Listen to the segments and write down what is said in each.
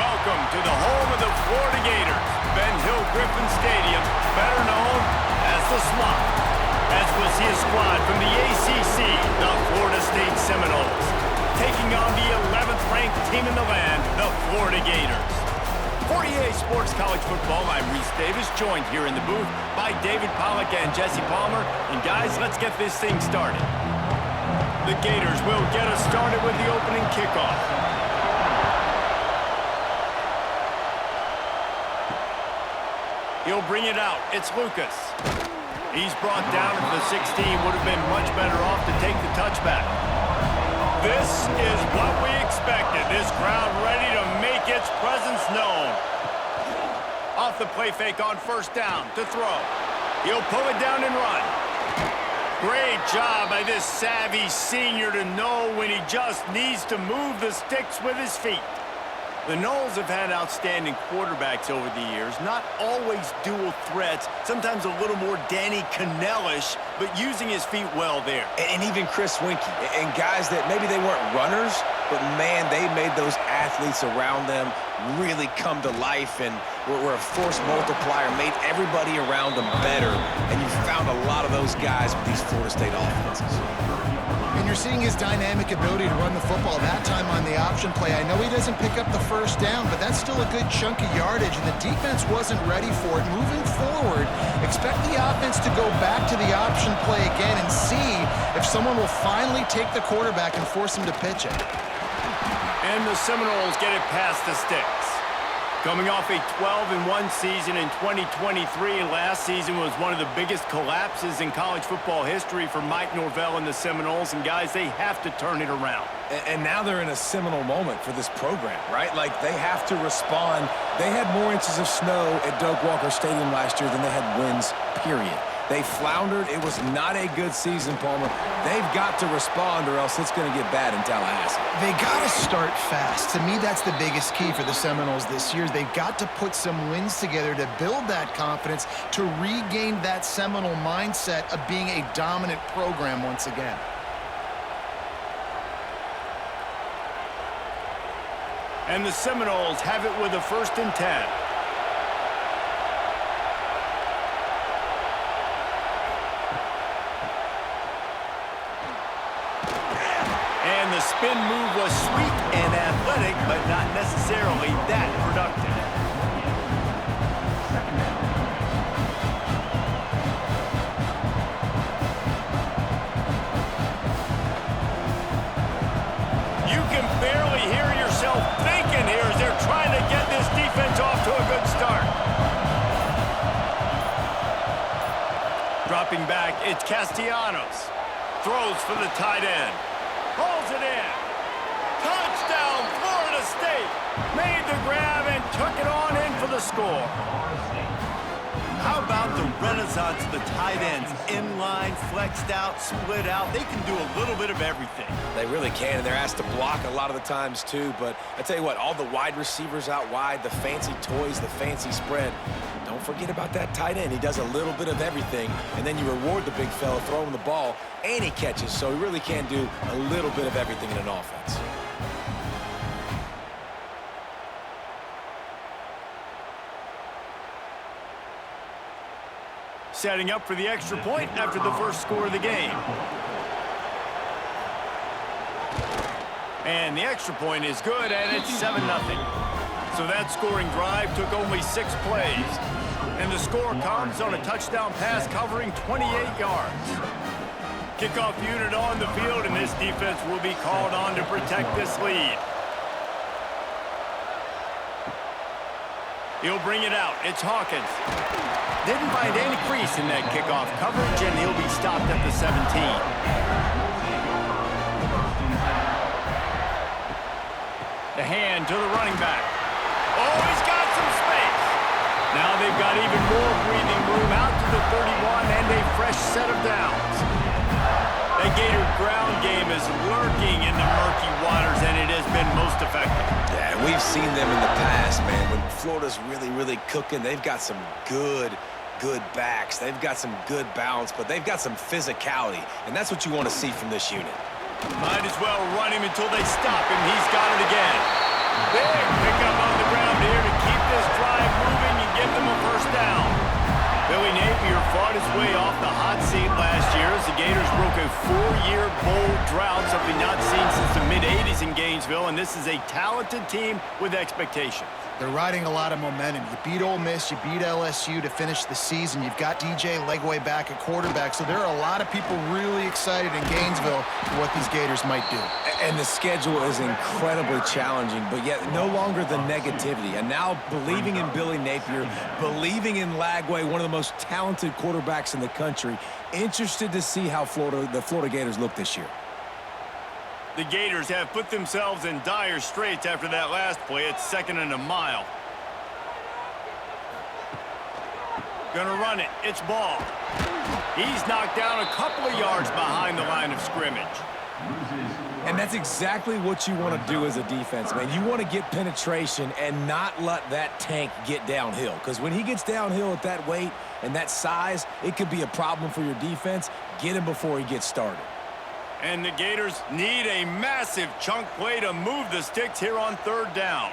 Welcome to the home of the Florida Gators, Ben Hill Griffin Stadium, better known as the Swamp. As we'll see a squad from the ACC, the Florida State Seminoles, taking on the 11th ranked team in the land, the Florida Gators. For EA Sports College Football, I'm Reese Davis, joined here in the booth by David Pollack and Jesse Palmer. And guys, let's get this thing started. The Gators will get us started with the opening kickoff. He'll bring it out. It's Lucas. He's brought down to the 16. Would have been much better off to take the touchback. This is what we expected. This crowd ready to make its presence known. Off the play fake on first down to throw. He'll pull it down and run. Great job by this savvy senior to know when he just needs to move the sticks with his feet. The Noles have had outstanding quarterbacks over the years, not always dual threats, sometimes a little more Danny Cannell-ish, but using his feet well there. And even Chris Winkie, and guys that maybe they weren't runners, but man, they made those athletes around them really come to life and were a force multiplier, made everybody around them better, and you found a lot of those guys with these Florida State offenses. And you're seeing his dynamic ability to run the football, that time on the option play. I know he doesn't pick up the first down, but that's still a good chunk of yardage, and the defense wasn't ready for it. Moving forward, expect the offense to go back to the option play again and see if someone will finally take the quarterback and force him to pitch it. And the Seminoles get it past the sticks. Coming off a 12-1 season in 2023, last season was one of the biggest collapses in college football history for Mike Norvell and the Seminoles, and guys, they have to turn it around. And now they're in a seminal moment for this program, right? Like, they have to respond. They had more inches of snow at Doak Walker Stadium last year than they had wins, period. They floundered. It was not a good season, Palmer. They've got to respond or else it's going to get bad in Tallahassee. They got to start fast. To me, that's the biggest key for the Seminoles this year. They've got to put some wins together to build that confidence, to regain that Seminole mindset of being a dominant program once again. And the Seminoles have it with a 1st and 10. And the spin move was sweet and athletic, but not necessarily that productive. You can barely hear yourself thinking here as they're trying to get this defense off to a good start. Dropping back, it's Castellanos. Throws for the tight end. Pulls it in. Touchdown, Florida State. Made the grab and took it on in for the score. How about the renaissance of the tight ends? Inline, flexed out, split out. They can do a little bit of everything. They really can, and they're asked to block a lot of the times, too. But I tell you what, all the wide receivers out wide, the fancy toys, the fancy spread, don't forget about that tight end. He does a little bit of everything, and then you reward the big fella throwing the ball, and he catches, so he really can do a little bit of everything in an offense. Setting up for the extra point after the first score of the game. And the extra point is good, and it's 7-0. So that scoring drive took only 6 plays. And the score comes on a touchdown pass covering 28 yards. Kickoff unit on the field, and this defense will be called on to protect this lead. He'll bring it out. It's Hawkins. Didn't find any crease in that kickoff coverage, and he'll be stopped at the 17. The hand to the running back. Oh, he's got some space. Now they've got even more breathing room out to the 31 and a fresh set of downs. The Gator ground game is lurking in the murky waters, and it has been most effective. Yeah, we've seen them in the past, man. When Florida's really cooking, they've got some good backs. They've got some good balance, but they've got some physicality, and that's what you want to see from this unit. Might as well run him until they stop him. He's got it again. Big pickup on the ground. 4-year bowl drought, something not seen since the mid-'80s in Gainesville, and this is a talented team with expectations. They're riding a lot of momentum. You beat Ole Miss, you beat LSU to finish the season. You've got DJ Legway back at quarterback, so there are a lot of people really excited in Gainesville for what these Gators might do. And the schedule is incredibly challenging, but yet no longer the negativity. And now believing in Billy Napier, believing in Lagway, one of the most talented quarterbacks in the country. Interested to see how the Florida Gators look this year. The Gators have put themselves in dire straits after that last play. It's 2nd and a mile. Gonna run it. It's ball. He's knocked down a couple of yards behind the line of scrimmage. And that's exactly what you want to do as a defense, man. You want to get penetration and not let that tank get downhill. Because when he gets downhill at that weight and that size, it could be a problem for your defense. Get him before he gets started. And the Gators need a massive chunk play to move the sticks here on 3rd down.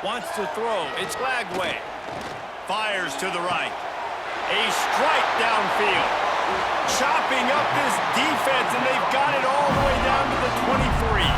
Wants to throw. It's Lagway. Fires to the right. A strike downfield. Chopping up this defense, and they've got it all the way down to the 23.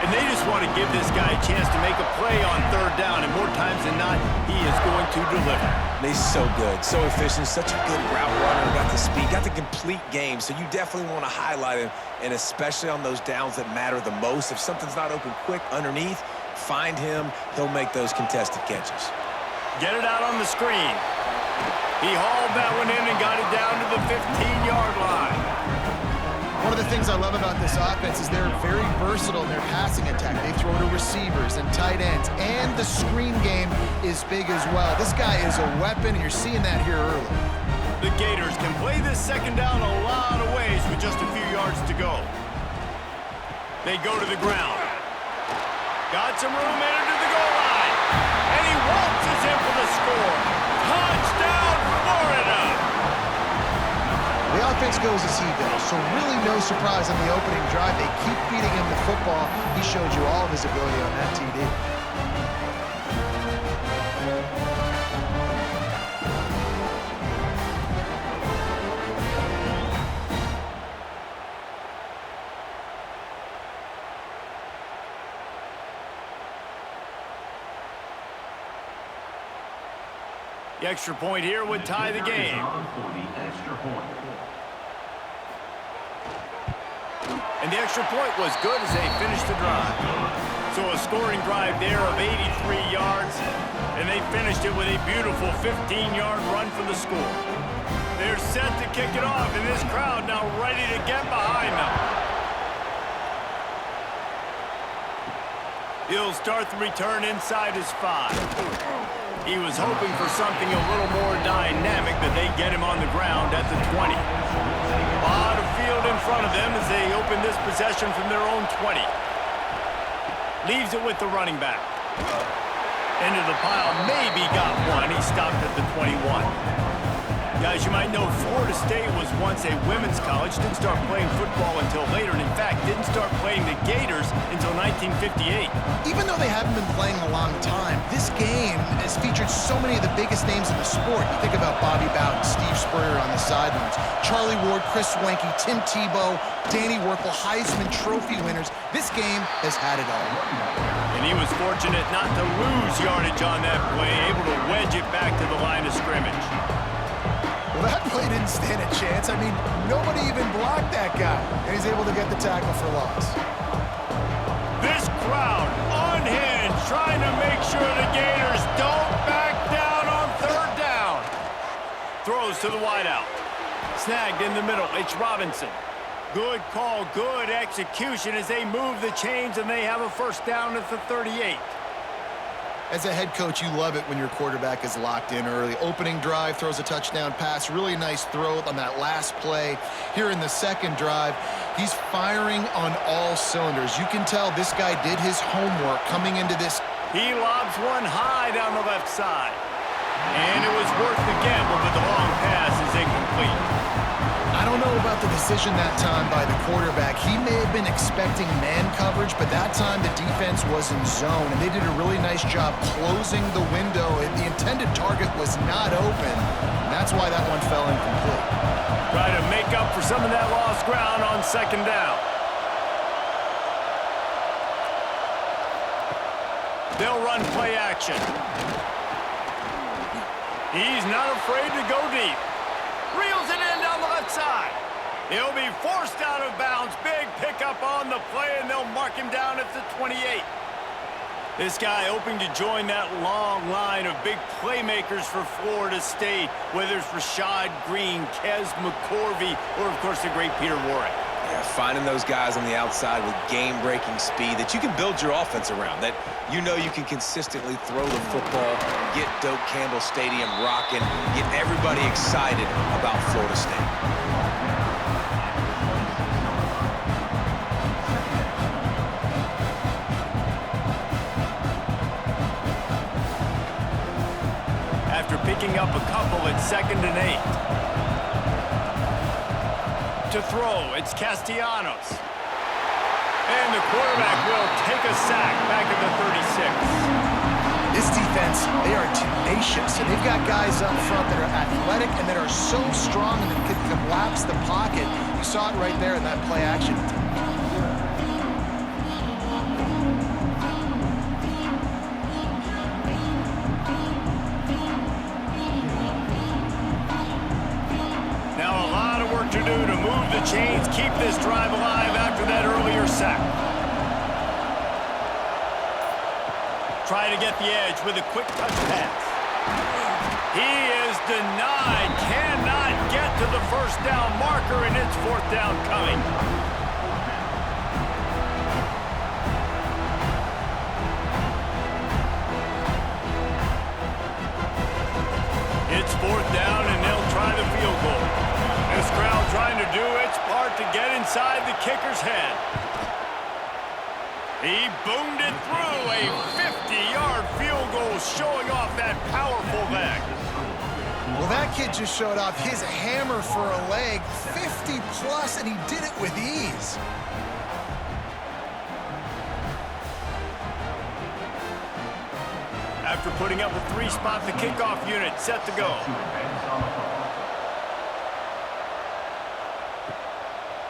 And they just want to give this guy a chance to make a play on 3rd down, and more times than not, he is going to deliver. He's so good, so efficient, such a good route runner, got the speed, got the complete game, so you definitely want to highlight him, and especially on those downs that matter the most. If something's not open quick underneath, find him, he'll make those contested catches. Get it out on the screen. He hauled that one in and got it down to the 15-yard line. One of the things I love about this offense is they're very versatile in their passing attack. They throw to receivers and tight ends, and the screen game is big as well. This guy is a weapon, and you're seeing that here early. The Gators can play this 2nd down a lot of ways with just a few yards to go. They go to the ground. Got some room headed to the goal line. And he waltzes in for the score. Touchdown, Florida! The offense goes as he goes, so really no surprise on the opening drive. They keep feeding him the football. He showed you all of his ability on that TD. The extra point here would tie the game. And the extra point was good as they finished the drive. So a scoring drive there of 83 yards, and they finished it with a beautiful 15-yard run for the score. They're set to kick it off, and this crowd now ready to get behind them. He'll start the return inside his 5. He was hoping for something a little more dynamic, but they get him on the ground at the 20. A lot of field in front of them as they open this possession from their own 20. Leaves it with the running back. Into the pile, maybe got one. He stopped at the 21. Guys, you might know Florida State was once a women's college, didn't start playing football until later, and in fact, didn't start playing the Gators until 1958. Even though they haven't been playing a long time, this game has featured so many of the biggest names in the sport. You think about Bobby Bowden, Steve Spurrier on the sidelines, Charlie Ward, Chris Wenke, Tim Tebow, Danny Werfel, Heisman Trophy winners. This game has had it all. And he was fortunate not to lose yardage on that play, able to wedge it back to the line of scrimmage. Well, that play didn't stand a chance. I mean, nobody even blocked that guy, and he's able to get the tackle for loss. This crowd unhinged, trying to make sure the Gators don't back down on 3rd down. Throws to the wideout. Snagged in the middle. It's Robinson. Good call, good execution as they move the chains, and they have a 1st down at the 38. As a head coach, you love it when your quarterback is locked in early. Opening drive, throws a touchdown pass. Really nice throw on that last play. Here in the 2nd drive, he's firing on all cylinders. You can tell this guy did his homework coming into this. He lobs one high down the left side. And it was worth the gamble, but the long pass is incomplete. I I don't know about the decision that time by the quarterback. He may have been expecting man coverage, but that time the defense was in zone, and they did a really nice job closing the window. The intended target was not open, and that's why that one fell incomplete. Try to make up for some of that lost ground on second down. They'll run play action. He's not afraid to go deep. Reels it in down the left side. He'll be forced out of bounds. Big pickup on the play, and they'll mark him down at the 28. This guy hoping to join that long line of big playmakers for Florida State, whether it's Rashad Green, Kez McCorvey, or, of course, the great Peter Warrick. Yeah, finding those guys on the outside with game-breaking speed that you can build your offense around, that you know you can consistently throw the football, get Doak Campbell Stadium rocking, get everybody excited about Florida State. After picking up a couple at 2nd and 8. To throw, it's Castellanos. And the quarterback will take a sack back at the 36. This defense, they are tenacious, and they've got guys up front that are athletic and that are so strong and that can collapse the pocket. You saw it right there in that play action. To do to move the chains, keep this drive alive after that earlier sack. Try to get the edge with a quick touch pass. He is denied, cannot get to the first down marker, and it's 4th down coming. It's 4th down, and they'll try the field goal. This crowd trying to do its part to get inside the kicker's head. He boomed it through a 50-yard field goal, showing off that powerful leg. Well, that kid just showed off his hammer for a leg, 50-plus, and he did it with ease. After putting up a 3-spot, the kickoff unit set to go.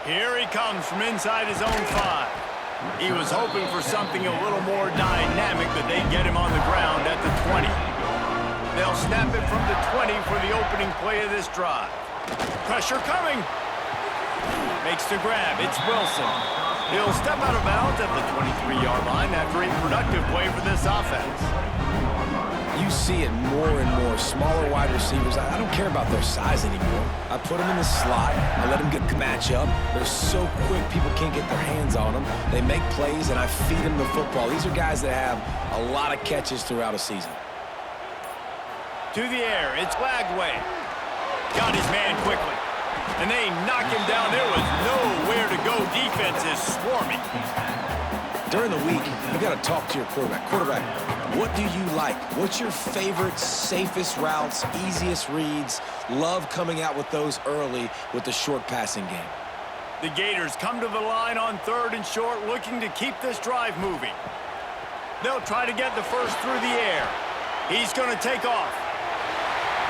Here he comes from inside his own 5. He was hoping for something a little more dynamic, but they get him on the ground at the 20. They'll snap it from the 20 for the opening play of this drive. Pressure coming. Makes the grab. It's Wilson. He'll step out of bounds at the 23-yard line after a productive play for this offense. You see it more and more. Smaller wide receivers, I don't care about their size anymore. I put them in the slot. I let them get match up. They're so quick, people can't get their hands on them. They make plays, and I feed them the football. These are guys that have a lot of catches throughout a season. To the air, it's Lagway. Got his man quickly. And they knock him down. There was nowhere to go. Defense is swarming. During the week, you got to talk to your quarterback. Quarterback, what do you like? What's your favorite, safest routes, easiest reads? Love coming out with those early with the short passing game. The Gators come to the line on 3rd and short, looking to keep this drive moving. They'll try to get the first through the air. He's going to take off.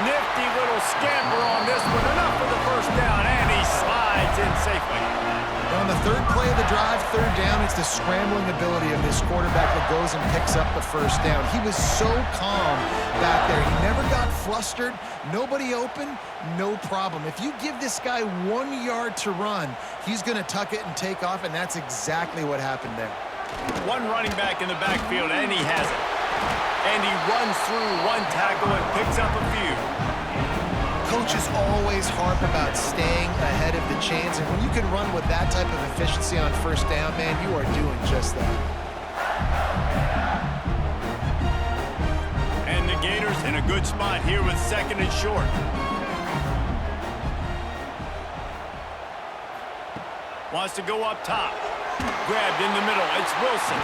Nifty little scamper on this one. Enough for the first down, and he slides in safely. On the 3rd play of the drive, 3rd down, it's the scrambling ability of this quarterback that goes and picks up the first down. He was so calm back there. He never got flustered. Nobody open, no problem. If you give this guy 1 yard to run, he's going to tuck it and take off, and that's exactly what happened there. One running back in the backfield, and he has it. And he runs through one tackle and picks up a few. Coaches always harp about staying ahead of the chains, and when you can run with that type of efficiency on first down, man, you are doing just that. And the Gators in a good spot here with 2nd and short. Wants to go up top. Grabbed in the middle. It's Wilson.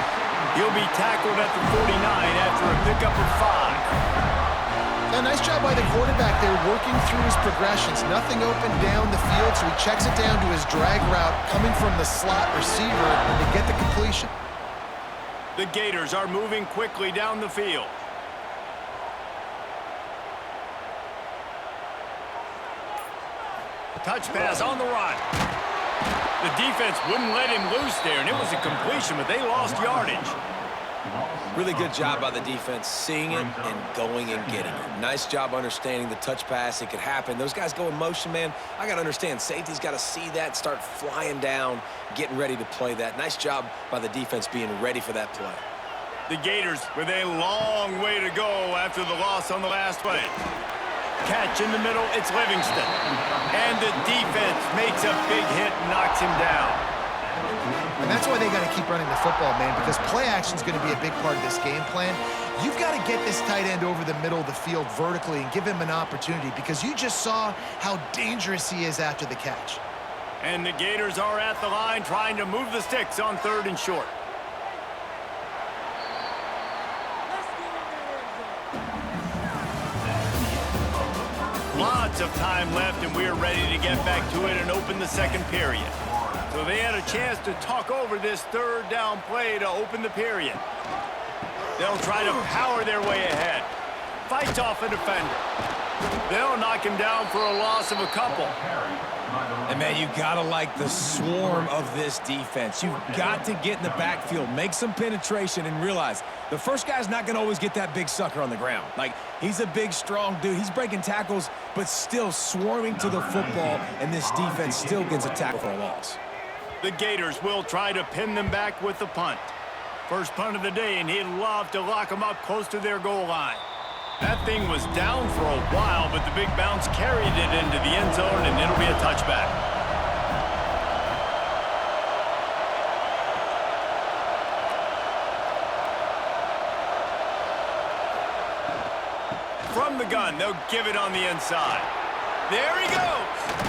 He'll be tackled at the 49 after a pickup of 5. A nice job by the quarterback there, working through his progressions. Nothing open down the field, so he checks it down to his drag route coming from the slot receiver to get the completion. The Gators are moving quickly down the field. Touch pass on the run. The defense wouldn't let him loose there, and it was a completion, but they lost yardage. Really good job by the defense, seeing it and going and getting it. Nice job understanding the touch pass. It could happen. Those guys go in motion, man. I got to understand, safety's got to see that, start flying down, getting ready to play that. Nice job by the defense being ready for that play. The Gators with a long way to go after the loss on the last play. Catch in the middle, it's Livingston. And the defense makes a big hit and knocks him down. And that's why they got to keep running the football, man, because play action is going to be a big part of this game plan. You've got to get this tight end over the middle of the field vertically and give him an opportunity, because you just saw how dangerous he is after the catch. And the Gators are at the line trying to move the sticks on 3rd and short. Lots of time left, and we're ready to get back to it and open the second period. So they had a chance to talk over this 3rd down play to open the period. They'll try to power their way ahead. Fights off a defender. They'll knock him down for a loss of a couple. And, man, you got to like the swarm of this defense. You've got to get in the backfield, make some penetration, and realize the first guy's not going to always get that big sucker on the ground. Like, he's a big, strong dude. He's breaking tackles, but still swarming to the football, and this defense still gets a tackle for a loss. The Gators will try to pin them back with the punt. First punt of the day, and he'd love to lock them up close to their goal line. That thing was down for a while, but the big bounce carried it into the end zone, and it'll be a touchback. From the gun, they'll give it on the inside. There he goes.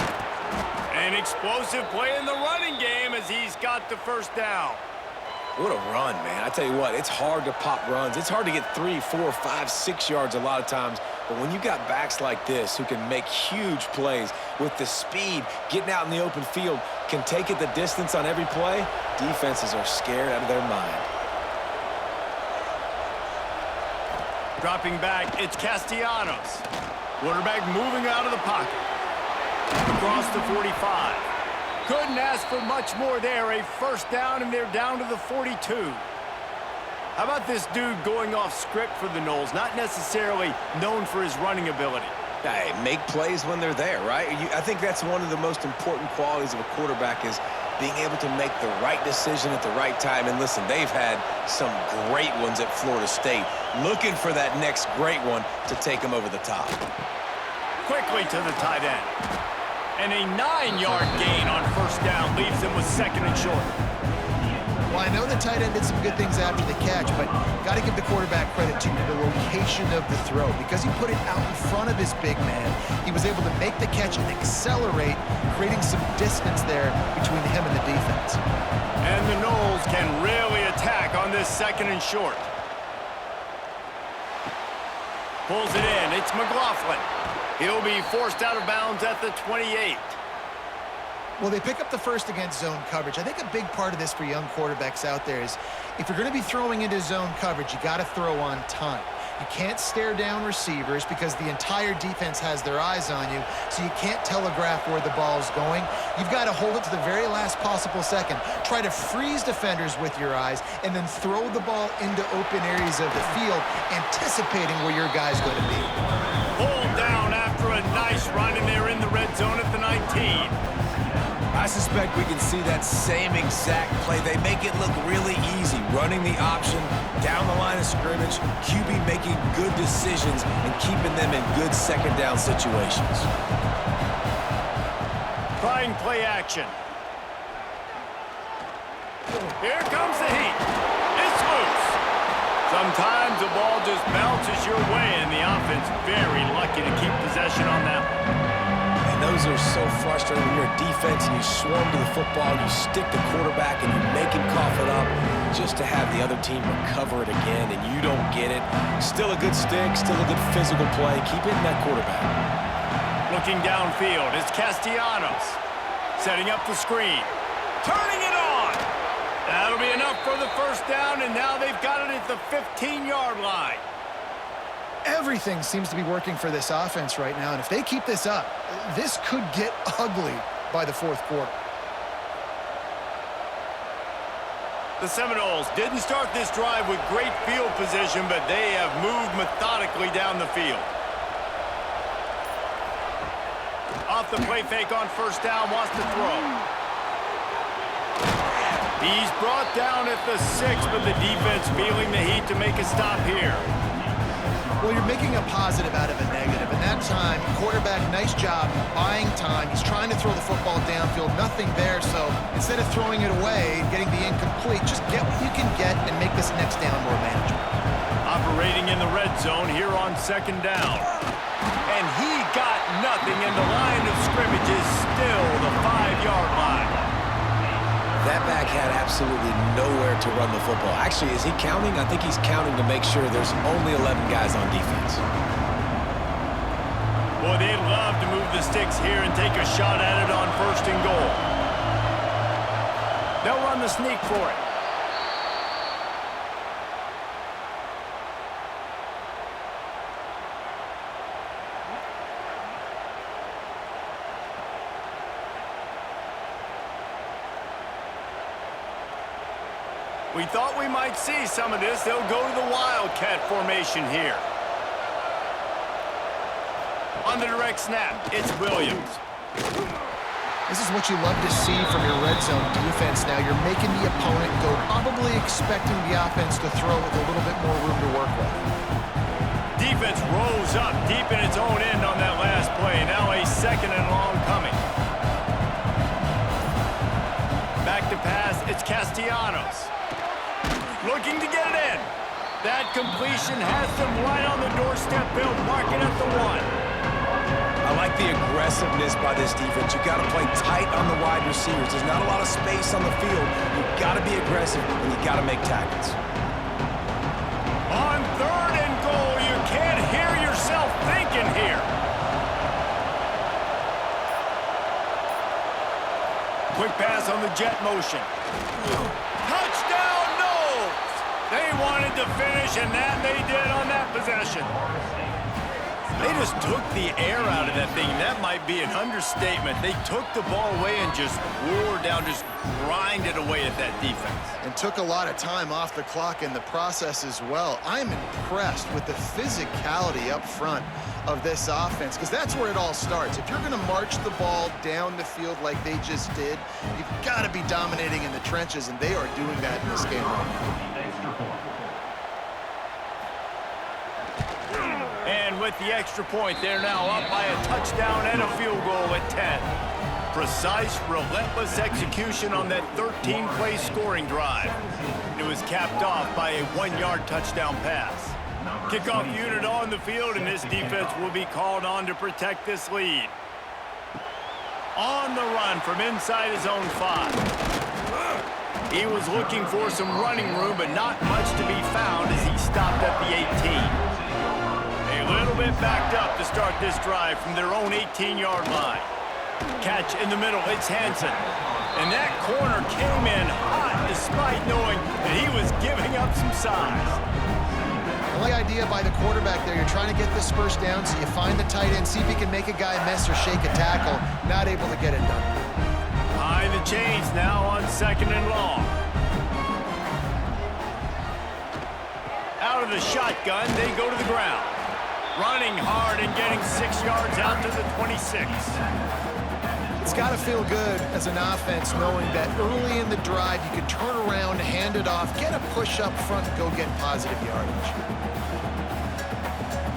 An explosive play in the running game as he's got the first down. What a run, man. I tell you what, it's hard to pop runs. It's hard to get 3, 4, 5, 6 yards a lot of times. But when you got backs like this who can make huge plays with the speed, getting out in the open field, can take it the distance on every play, defenses are scared out of their mind. Dropping back, it's Castellanos. Quarterback moving out of the pocket. Across the 45. Couldn't ask for much more there. A first down, and they're down to the 42. How about this dude going off script for the Noles? Not necessarily known for his running ability. Hey, make plays when they're there, right? I think that's one of the most important qualities of a quarterback is being able to make the right decision at the right time. And listen, they've had some great ones at Florida State. Looking for that next great one to take them over the top. Quickly to the tight end. And a 9-yard gain on first down leaves them with 2nd and short. Well, I know the tight end did some good things after the catch, but got to give the quarterback credit to the location of the throw, because he put it out in front of his big man. He was able to make the catch and accelerate, creating some distance there between him and the defense. And the Noles can really attack on this 2nd and short. Pulls it in. It's McLaughlin. He'll be forced out of bounds at the 28. Well, they pick up the first against zone coverage. I think a big part of this for young quarterbacks out there is if you're going to be throwing into zone coverage, you got to throw on time. You can't stare down receivers because the entire defense has their eyes on you, so you can't telegraph where the ball's going. You've got to hold it to the very last possible second. Try to freeze defenders with your eyes and then throw the ball into open areas of the field, anticipating where your guy's going to be. Pulled down after a nice run, and they're in the red zone at the 19. I suspect we can see that same exact play. They make it look really easy, running the option down the line of scrimmage, QB making good decisions and keeping them in good second down situations. Trying play action. Here comes the heat. It's loose. Sometimes the ball just bounces your way, and the offense very lucky to keep possession on that one. Those are so frustrating when you're a defense and you swarm to the football, you stick the quarterback and you make him cough it up just to have the other team recover it again and you don't get it. Still a good stick, still a good physical play. Keep hitting that quarterback. Looking downfield is Castellanos. Setting up the screen. Turning it on. That'll be enough for the first down, and now they've got it at the 15-yard line. Everything seems to be working for this offense right now, and if they keep this up, this could get ugly by the fourth quarter. The Seminoles didn't start this drive with great field position, but they have moved methodically down the field. Off the play fake on first down, wants to throw. He's brought down at the 6, but the defense feeling the heat to make a stop here. Well, you're making a positive out of a negative. And that time, quarterback, nice job buying time. He's trying to throw the football downfield. Nothing there, so instead of throwing it away and getting the incomplete, just get what you can get and make this next down more manageable. Operating in the red zone here on second down. And he got nothing, and the line of scrimmage is still the 5-yard line. That back had absolutely nowhere to run the football. Actually, is he counting? I think he's counting to make sure there's only 11 guys on defense. Boy, they'd love to move the sticks here and take a shot at it on first and goal. They'll run the sneak for it. We thought we might see some of this. They'll go to the Wildcat formation here. On the direct snap, it's Williams. This is what you love to see from your red zone defense now. You're making the opponent go, probably expecting the offense to throw with a little bit more room to work with. Defense rose up deep in its own end on that last play. Now a second and long coming. Back to pass, it's Castellanos. Looking to get it in. That completion has them right on the doorstep. They'll mark it at the 1. I like the aggressiveness by this defense. You got to play tight on the wide receivers. There's not a lot of space on the field. You got to be aggressive, and you got to make tackles. On third and goal, you can't hear yourself thinking here. Quick pass on the jet motion. Touchdown, Noles! They wanted to finish, and that they did on that possession. They just took the air out of that thing. That might be an understatement. They took the ball away and just wore down, just grinded away at that defense. And took a lot of time off the clock in the process as well. I'm impressed with the physicality up front of this offense, because that's where it all starts. If you're going to march the ball down the field like they just did, you've got to be dominating in the trenches, and they are doing that in this game right now. And with the extra point, they're now up by a touchdown and a field goal at 10. Precise, relentless execution on that 13-play scoring drive. It was capped off by a 1-yard touchdown pass. Kickoff unit on the field, and this defense will be called on to protect this lead. On the run from inside his own 5. He was looking for some running room, but not much to be found as he stopped at the 18. A little bit backed up to start this drive from their own 18-yard line. Catch in the middle, it's Hansen. And that corner came in hot despite knowing that he was giving up some size. I like the idea by the quarterback there. You're trying to get this first down, so you find the tight end, see if he can make a guy miss or shake a tackle. Not able to get it done. Behind the chains now on second and long. Out of the shotgun, they go to the ground. Running hard and getting 6 yards out to the 26. It's got to feel good as an offense knowing that early in the drive you can turn around, hand it off, get a push up front, and go get positive yardage.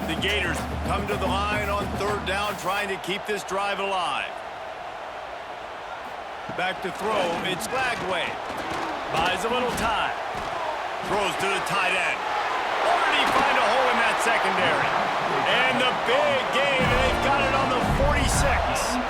The Gators come to the line on third down, trying to keep this drive alive. Back to throw, it's Flagway. Buys a little time. Throws to the tight end. Or did he find a hole in that secondary? And the big gain, they've got it on the 46.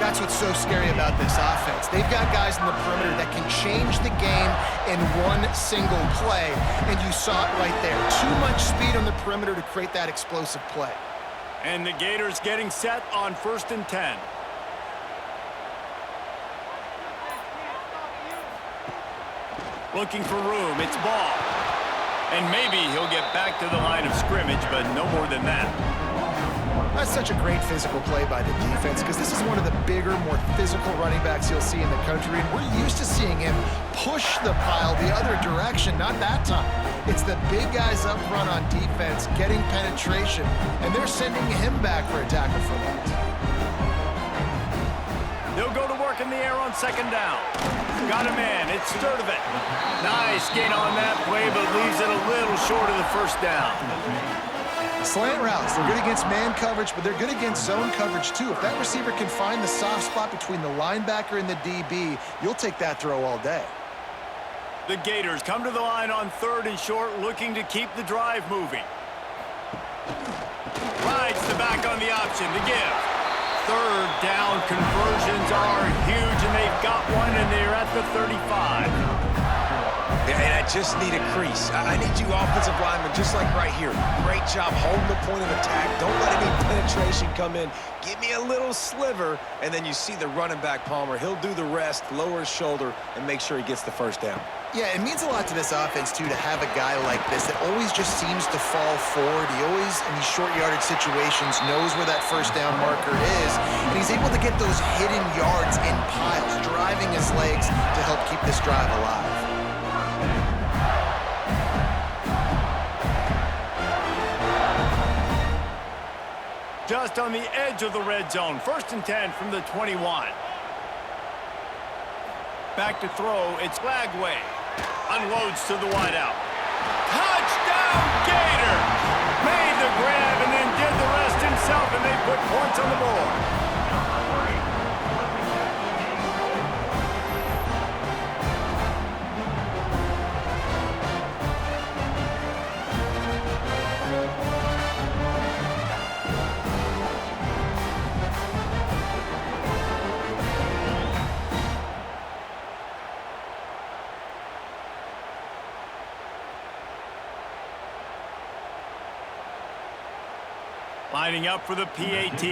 That's what's so scary about this offense. They've got guys in the perimeter that can change the game in one single play, and you saw it right there. Too much speed on the perimeter to create that explosive play. And the Gators getting set on 1st and 10. Looking for room. It's Ball. And maybe he'll get back to the line of scrimmage, but no more than that. That's such a great physical play by the defense because this is one of the bigger, more physical running backs you'll see in the country, and we're used to seeing him push the pile the other direction. Not that time. It's the big guys up front on defense getting penetration, and they're sending him back for a tackle for loss. They'll go to work in the air on 2nd down. Got a man. It's Sturdivant. Nice gain on that play, but leaves it a little short of the 1st down. Slant routes, they're good against man coverage, but they're good against zone coverage too. If that receiver can find the soft spot between the linebacker and the DB, you'll take that throw all day. The Gators come to the line on 3rd and short, looking to keep the drive moving. Rides the back on the option to give. 3rd down conversions are huge, and they've got one, and they're at the 35. And I just need a crease. I need you offensive linemen, just like right here. Great job holding the point of attack. Don't let any penetration come in. Give me a little sliver, and then you see the running back, Palmer. He'll do the rest, lower his shoulder, and make sure he gets the 1st down. Yeah, it means a lot to this offense, too, to have a guy like this that always just seems to fall forward. He always, in these short yardage situations, knows where that 1st down marker is, and he's able to get those hidden yards in piles, driving his legs to help keep this drive alive. Just on the edge of the red zone. 1st and 10 from the 21. Back to throw. It's Lagway. Unloads to the wideout. Touchdown, Gators! Made the grab and then did the rest himself, and they put points on the board. Lining up for the PAT.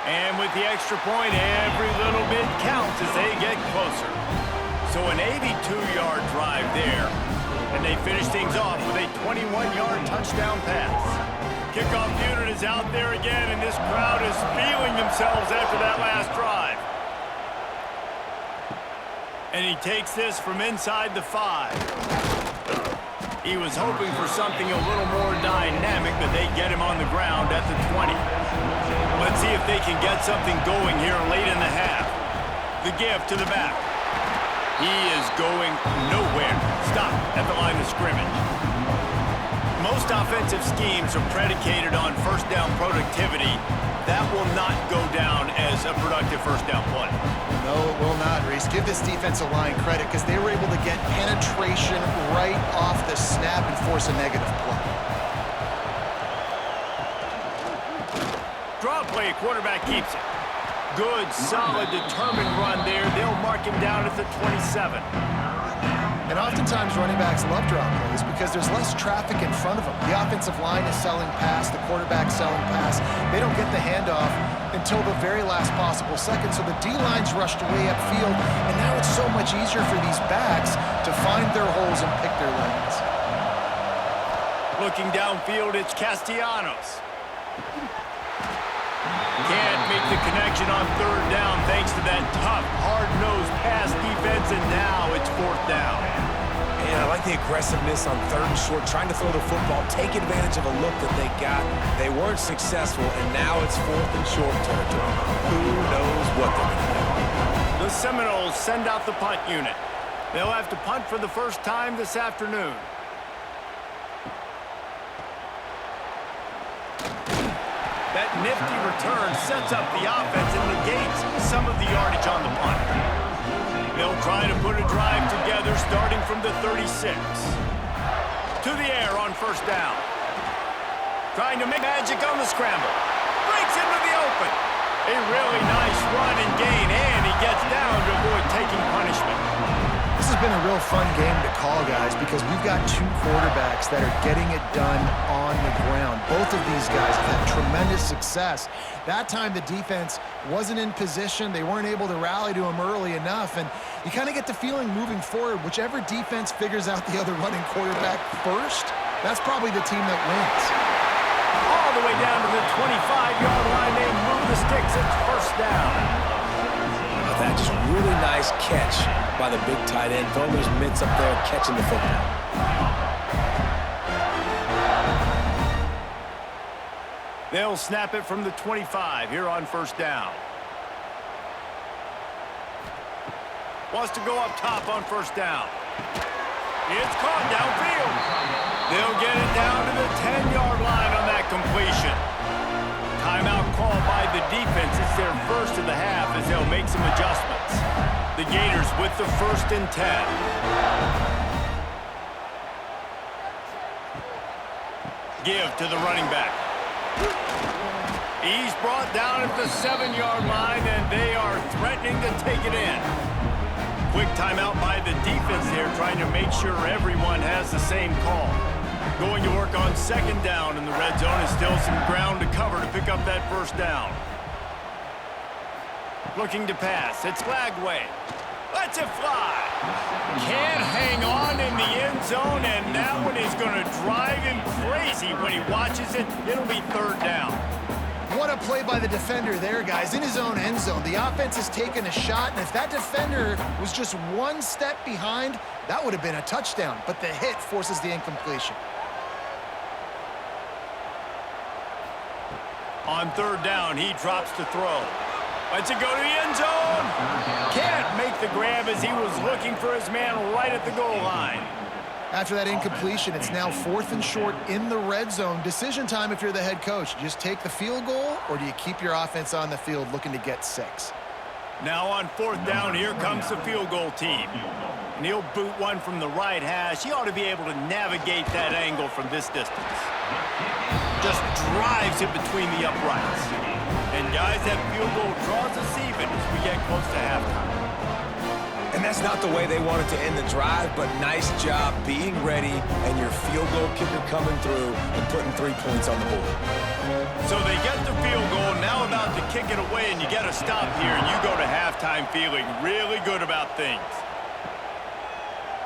And with the extra point, every little bit counts as they get closer. So an 82-yard drive there. And they finish things off with a 21-yard touchdown pass. Kickoff unit is out there again, and this crowd is feeling themselves after that last drive. And he takes this from inside the 5. He was hoping for something a little more dynamic, but they get him on the ground at the 20. Let's see if they can get something going here late in the half. The give to the back. He is going nowhere. Stop at the line of scrimmage. Most offensive schemes are predicated on 1st down productivity. That will not go down as a productive 1st down play. No, it will not, Reese. Give this defensive line credit because they were able to get penetration right off the snap and force a negative play. Draw play, quarterback keeps it. Good, solid, determined run there. They'll mark him down at the 27. And oftentimes running backs love draw plays because there's less traffic in front of them. The offensive line is selling pass, the quarterback's selling pass. They don't get the handoff until the very last possible second, so the D-line's rushed way upfield, and now it's so much easier for these backs to find their holes and pick their lanes. Looking downfield, it's Castellanos. Can't make the connection on 3rd down thanks to that tough, hard-nosed pass defense, and now it's 4th down. And I like the aggressiveness on 3rd and short, trying to throw the football, take advantage of a look that they got. They weren't successful, and now it's 4th and short territory. Who knows what they're going to do? The Seminoles send out the punt unit. They'll have to punt for the first time this afternoon. That nifty return sets up the offense and negates some of the yardage on the punt. They'll try to put a drive together starting from the 36. To the air on 1st down. Trying to make magic on the scramble. Breaks into the open. A really nice run and gain, and he gets down to avoid taking punishment. This has been a real fun game to call, guys, because we've got two quarterbacks that are getting it done on the ground. Both of these guys have had tremendous success. That time the defense wasn't in position. They weren't able to rally to him early enough, and you kind of get the feeling moving forward, whichever defense figures out the other running quarterback first, that's probably the team that wins. All the way down to the 25-yard line, they move the sticks. It's first down. That just really nice catch by the big tight end. Throwing his mitts up there, catching the football. They'll snap it from the 25 here on first down. Wants to go up top on first down. It's caught downfield. They'll get it down to the 10-yard line on that completion. Timeout called by the defense. It's their first of the half as they'll make some adjustments. The Gators with the 1st and 10. Give to the running back. He's brought down at the 7-yard line, and they are threatening to take it in. Quick timeout by the defense here, trying to make sure everyone has the same call. Going to work on 2nd down in the red zone, and still some ground to cover to pick up that first down. Looking to pass. It's Lagway. Lets it fly. Can't hang on in the end zone, and that one is going to drive him crazy when he watches it. It'll be 3rd down. What a play by the defender there, guys. In his own end zone, the offense has taken a shot, and if that defender was just one step behind, that would have been a touchdown, but the hit forces the incompletion. On 3rd down, he drops to throw. Lets it go to the end zone. Can't make the grab as he was looking for his man right at the goal line. After that incompletion, it's now 4th and short in the red zone. Decision time if you're the head coach. You just take the field goal, or do you keep your offense on the field looking to get 6? Now on 4th down, here comes the field goal team. And he'll boot one from the right hash. He ought to be able to navigate that angle from this distance. Just drives it between the uprights. And guys, that field goal draws us even as we get close to halftime. And that's not the way they wanted to end the drive, but nice job being ready and your field goal kicker coming through and putting 3 points on the board. So they get the field goal, now about to kick it away, and you get a stop here, and you go to halftime feeling really good about things.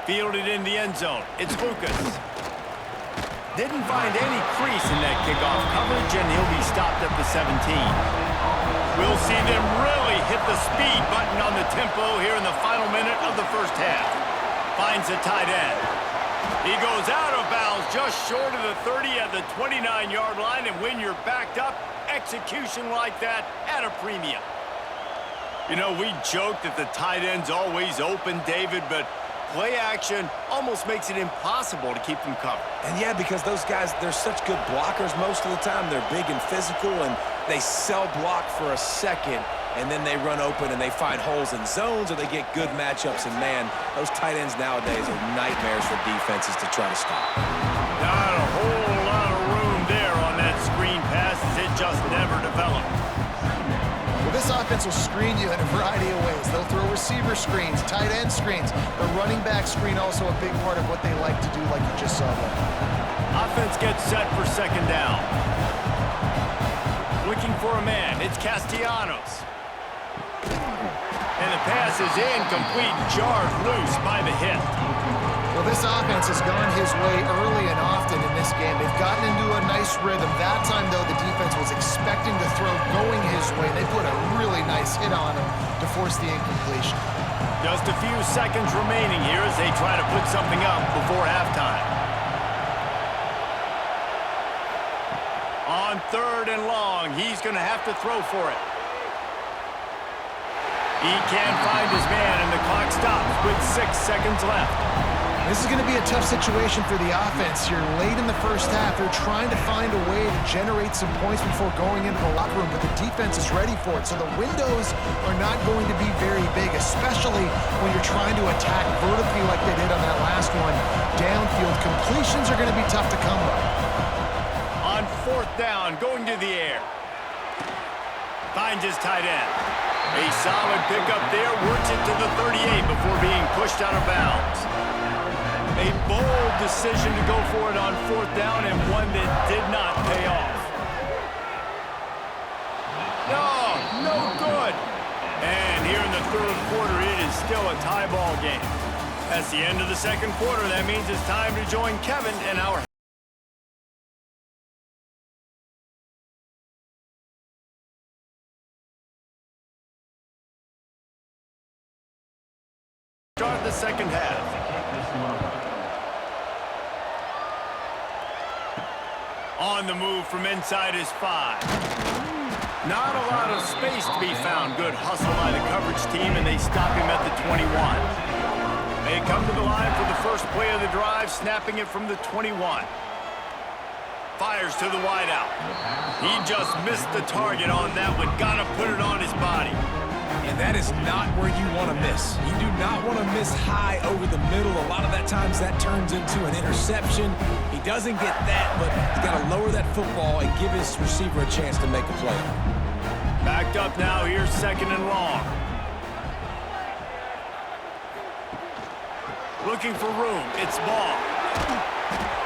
Fielded in the end zone. It's Lucas. Didn't find any crease in that kickoff coverage, and he'll be stopped at the 17. We'll see them really hit the speed button on the tempo here in the final minute of the first half. Finds the tight end. He goes out of bounds just short of the 30 at the 29-yard line, and when you're backed up, execution like that at a premium. You know, we joke that the tight end's always open, David, but play action almost makes it impossible to keep them covered. And yeah, because those guys, they're such good blockers most of the time. They're big and physical, and they sell block for a second, and then they run open and they find holes in zones, or they get good matchups. And man, those tight ends nowadays are nightmares for defenses to try to stop. Not a whole lot of room there on that screen pass, as it just never developed. Well, this offense will screen you in a variety of ways. They'll throw receiver screens, tight end screens. The running back screen also a big part of what they like to do, like you just saw there. Offense gets set for 2nd down. Looking for a man. It's Castellanos. And the pass is incomplete, jarred loose by the hit. Well, this offense has gone his way early and often in this game. They've gotten into a nice rhythm. That time, though, the defense was expecting the throw going his way. They put a really nice hit on him to force the incompletion. Just a few seconds remaining here as they try to put something up before halftime. On 3rd and long, he's going to have to throw for it. He can't find his man, and the clock stops with 6 seconds left. This is going to be a tough situation for the offense here. Late in the first half, they're trying to find a way to generate some points before going into the locker room, but the defense is ready for it. So the windows are not going to be very big, especially when you're trying to attack vertically like they did on that last one. Downfield completions are going to be tough to come by. On 4th down, going to the air. Finds his tight end. A solid pickup there, works it to the 38 before being pushed out of bounds. A bold decision to go for it on 4th down, and one that did not pay off. No good. And here in the 3rd quarter, it is still a tie ball game. That's the end of the 2nd quarter. That means it's time to join Kevin and our start the 2nd half. On the move from inside his 5. Not a lot of space to be found. Good hustle by the coverage team, and they stop him at the 21. They come to the line for the first play of the drive, snapping it from the 21. Fires to the wideout. He just missed the target on that one. Got to put it on his body. And that is not where you want to miss. You do not want to miss high over the middle. A lot of that times that turns into an interception. He doesn't get that, but he's got to lower that football and give his receiver a chance to make a play. Backed up now, here's 2nd and long. Looking for room, it's ball.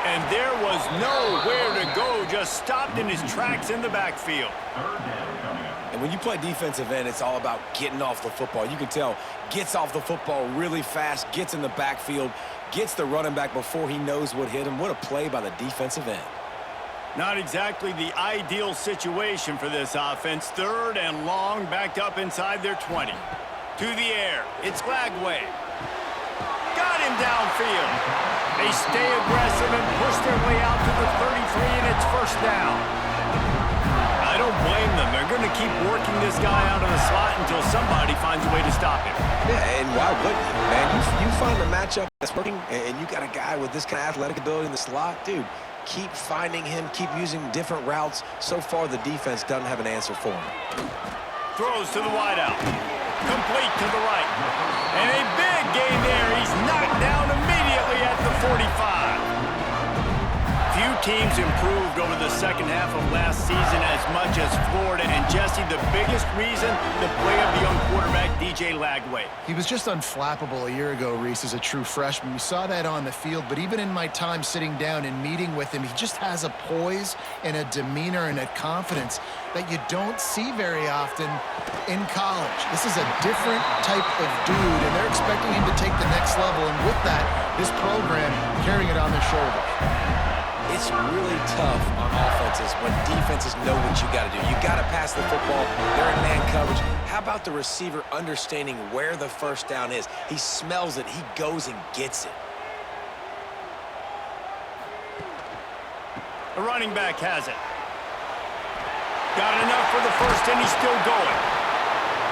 And there was nowhere to go, just stopped in his tracks in the backfield. And when you play defensive end, it's all about getting off the football. You can tell, gets off the football really fast, gets in the backfield, gets the running back before he knows what hit him. What a play by the defensive end. Not exactly the ideal situation for this offense. 3rd and long, backed up inside their 20. To the air, it's Glagway. Got him downfield. They stay aggressive and push their way out to the 33, and it's 1st down. I don't blame them. They're going to keep working this guy out of the slot until somebody finds a way to stop him. Yeah, and why wouldn't you, man? You find a matchup that's working, and you got a guy with this kind of athletic ability in the slot, dude. Keep finding him, keep using different routes. So far, the defense doesn't have an answer for him. Throws to the wideout. Complete to the right. And a big gain there. He's knocked down immediately at the 45. Few teams improved over the 2nd half of last season as much as Florida. And Jesse, the biggest reason, the play of the young quarterback, DJ Lagway. He was just unflappable a year ago, Reese, as a true freshman. We saw that on the field, but even in my time sitting down and meeting with him, he just has a poise and a demeanor and a confidence that you don't see very often in college. This is a different type of dude, and they're expecting him to take the next level, and with that, this program carrying it on their shoulders. It's really tough on offenses when defenses know what you got to do. You got to pass the football. They're in man coverage. How about the receiver understanding where the 1st down is? He smells it. He goes and gets it. The running back has it. Got enough for the 1st, and he's still going.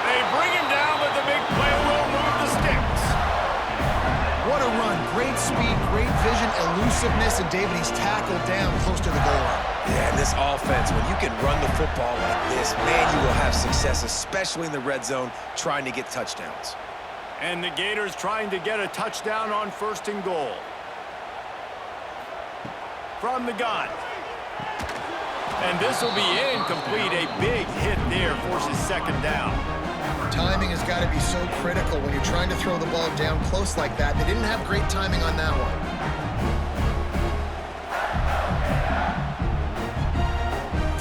They bring him down, but the big play will move the sticks. What a run. Great speed, great vision, elusiveness, and David, he's tackled down close to the goal line. Yeah, and this offense, when you can run the football like this, man, you will have success, especially in the red zone, trying to get touchdowns. And the Gators trying to get a touchdown on 1st and goal. From the gun. And this will be incomplete. A big hit there forces 2nd down. Timing has got to be so critical when you're trying to throw the ball down close like that. They didn't have great timing on that one.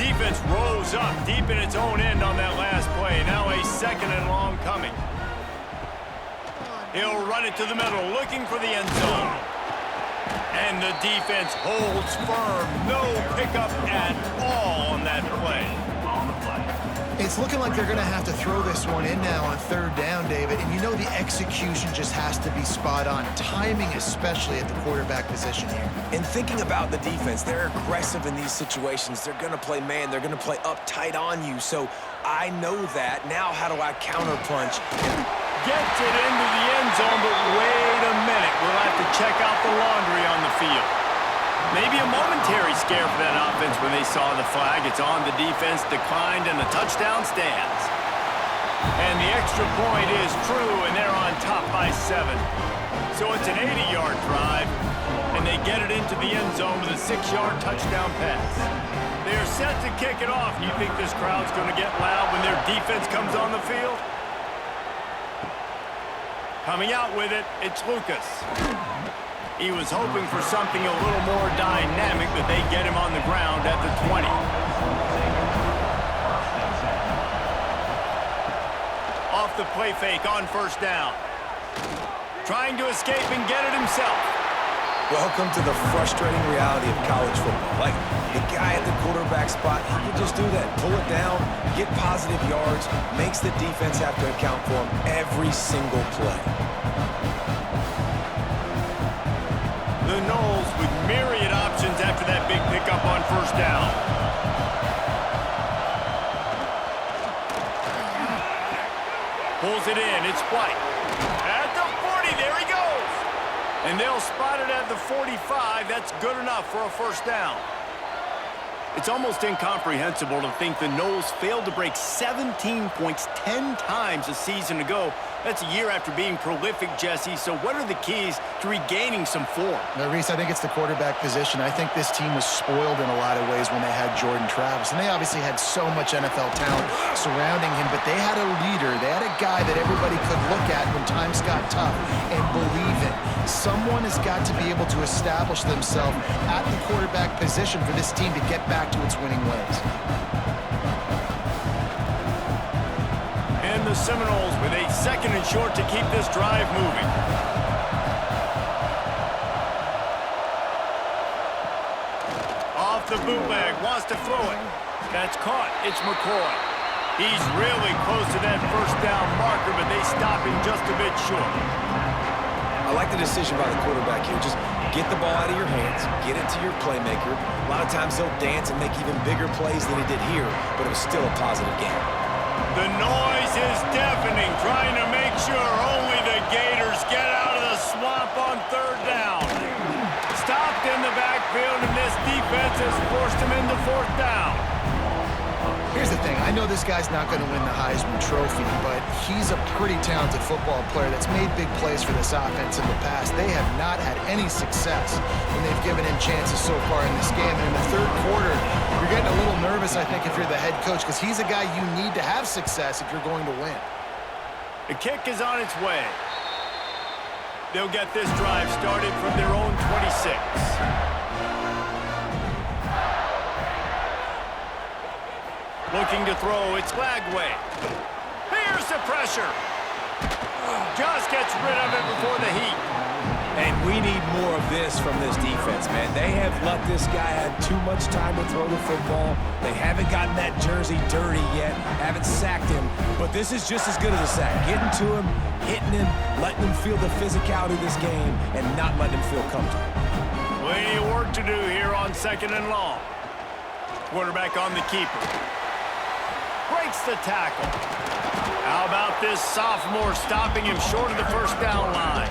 Defense rose up deep in its own end on that last play. Now a 2nd and long coming. He'll run it to the middle, looking for the end zone. And the defense holds firm. No pickup at all on that play. It's looking like they're going to have to throw this one in now on 3rd down, David. And you know the execution just has to be spot on. Timing especially at the quarterback position here. And thinking about the defense, they're aggressive in these situations. They're going to play man. They're going to play up tight on you. So I know that. Now how do I counterpunch? Gets it into the end zone, but wait a minute. We'll have to check out the laundry on the field. Maybe a momentary scare for that offense when they saw the flag. It's on, the defense declined, and the touchdown stands. And the extra point is true, and they're on top by 7. So it's an 80-yard drive, and they get it into the end zone with a 6-yard touchdown pass. They're set to kick it off. You think this crowd's going to get loud when their defense comes on the field? Coming out with it, it's Lucas. He was hoping for something a little more dynamic, but they get him on the ground at the 20. Off the play fake on first down. Trying to escape and get it himself. Welcome to the frustrating reality of college football. Like, the guy at the quarterback spot, he can just do that. Pull it down, get positive yards, makes the defense have to account for him every single play. The Noles with myriad options after that big pickup on first down. Pulls it in, it's White. At the 40, there he goes. And they'll spot it at the 45. That's good enough for a first down. It's almost incomprehensible to think the Noles failed to break 17 points 10 times a season ago. That's a year after being prolific, Jesse. So what are the keys to regaining some form? No, Reese, I think it's the quarterback position. I think this team was spoiled in a lot of ways when they had Jordan Travis. And they obviously had so much NFL talent surrounding him, but they had a leader. They had a guy that everybody could look at when times got tough and believe in. Someone has got to be able to establish themselves at the quarterback position for this team to get back to its winning ways. And the Seminoles with a second and short to keep this drive moving. Off the bootleg, wants to throw it. That's caught. It's McCoy. He's really close to that first down marker, but they stop him just a bit short. I like the decision by the quarterback here. Just get the ball out of your hands, get it to your playmaker. A lot of times they'll dance and make even bigger plays than he did here, but it was still a positive game. The noise is deafening, trying to make sure only the Gators get out of the swamp on third down. Stopped in the backfield, and this defense has forced him into fourth down. Here's the thing. I know this guy's not going to win the Heisman Trophy, but he's a pretty talented football player that's made big plays for this offense in the past. They have not had any success when they've given him chances so far in this game. And in the third quarter, you're getting a little nervous, I think, if you're the head coach, because he's a guy you need to have success if you're going to win. The kick is on its way. They'll get this drive started from their own 26. Looking to throw, it's Lagway. Here's the pressure. Just gets rid of it before the heat. And we need more of this from this defense, man. They have let this guy have too much time to throw the football. They haven't gotten that jersey dirty yet, haven't sacked him. But this is just as good as a sack. Getting to him, hitting him, letting him feel the physicality of this game, and not letting him feel comfortable. Plenty of work to do here on second and long. Quarterback on the keeper. Breaks the tackle. How about this sophomore stopping him short of the first down line?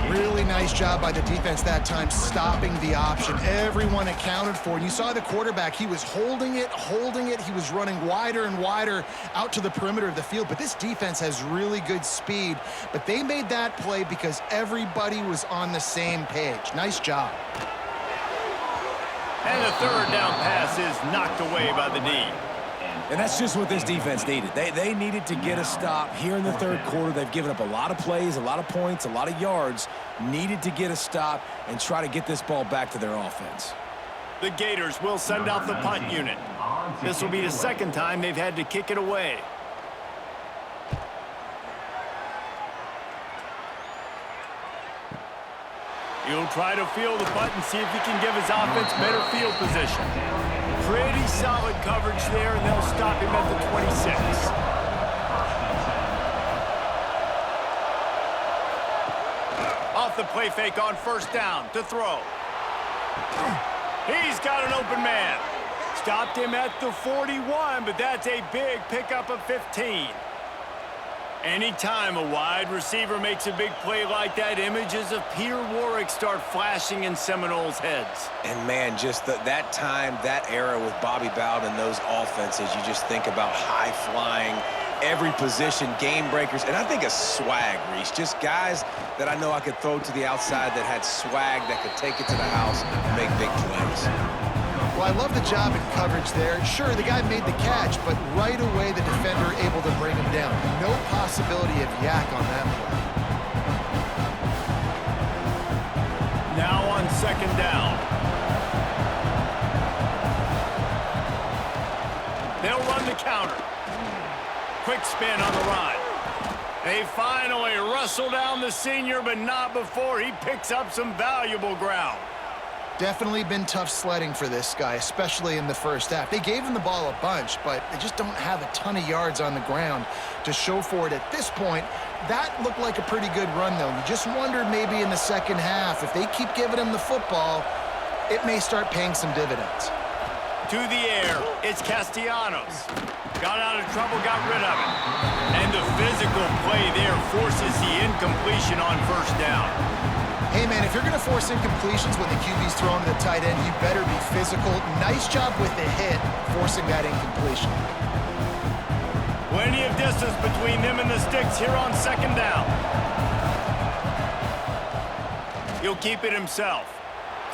Really nice job by the defense that time, stopping the option. Everyone accounted for it. You saw the quarterback. He was holding it. He was running wider and wider out to the perimeter of the field. But this defense has really good speed. But they made that play because everybody was on the same page. Nice job. And the third down pass is knocked away by the D. And that's just what this defense needed. They needed to get a stop here in the third quarter. They've given up a lot of plays, a lot of points, a lot of yards. Needed to get a stop and try to get this ball back to their offense. The Gators will send out the punt unit. This will be the second time they've had to kick it away. He'll try to field the punt and see if he can give his offense better field position. Pretty solid coverage there, and they'll stop him at the 26. Off the play fake on first down to throw. He's got an open man. Stopped him at the 41, but that's a big pickup of 15. Anytime a wide receiver makes a big play like that, images of Peter Warwick start flashing in Seminoles' heads. And, man, just that time, that era with Bobby Bowden and those offenses, you just think about high-flying, every position, game breakers, and I think a swag, Reese. Just guys that I know I could throw to the outside that had swag, that could take it to the house and make big plays. Well, I love the job in coverage there. Sure, the guy made the catch, but right away the defender able to bring him down. No possibility of yak on that play. Now on second down. They'll run the counter. Quick spin on the run. They finally wrestle down the senior, but not before he picks up some valuable ground. Definitely been tough sledding for this guy, especially in the first half. They gave him the ball a bunch, but they just don't have a ton of yards on the ground to show for it at this point. That looked like a pretty good run, though. You just wondered maybe in the second half, if they keep giving him the football, it may start paying some dividends. To the air, it's Castellanos. Got out of trouble, got rid of it. And the physical play there forces the incompletion on first down. Hey, man, if you're going to force incompletions when the QB's throwing to the tight end, you better be physical. Nice job with the hit, forcing that incompletion. Plenty of distance between them and the sticks here on second down. He'll keep it himself,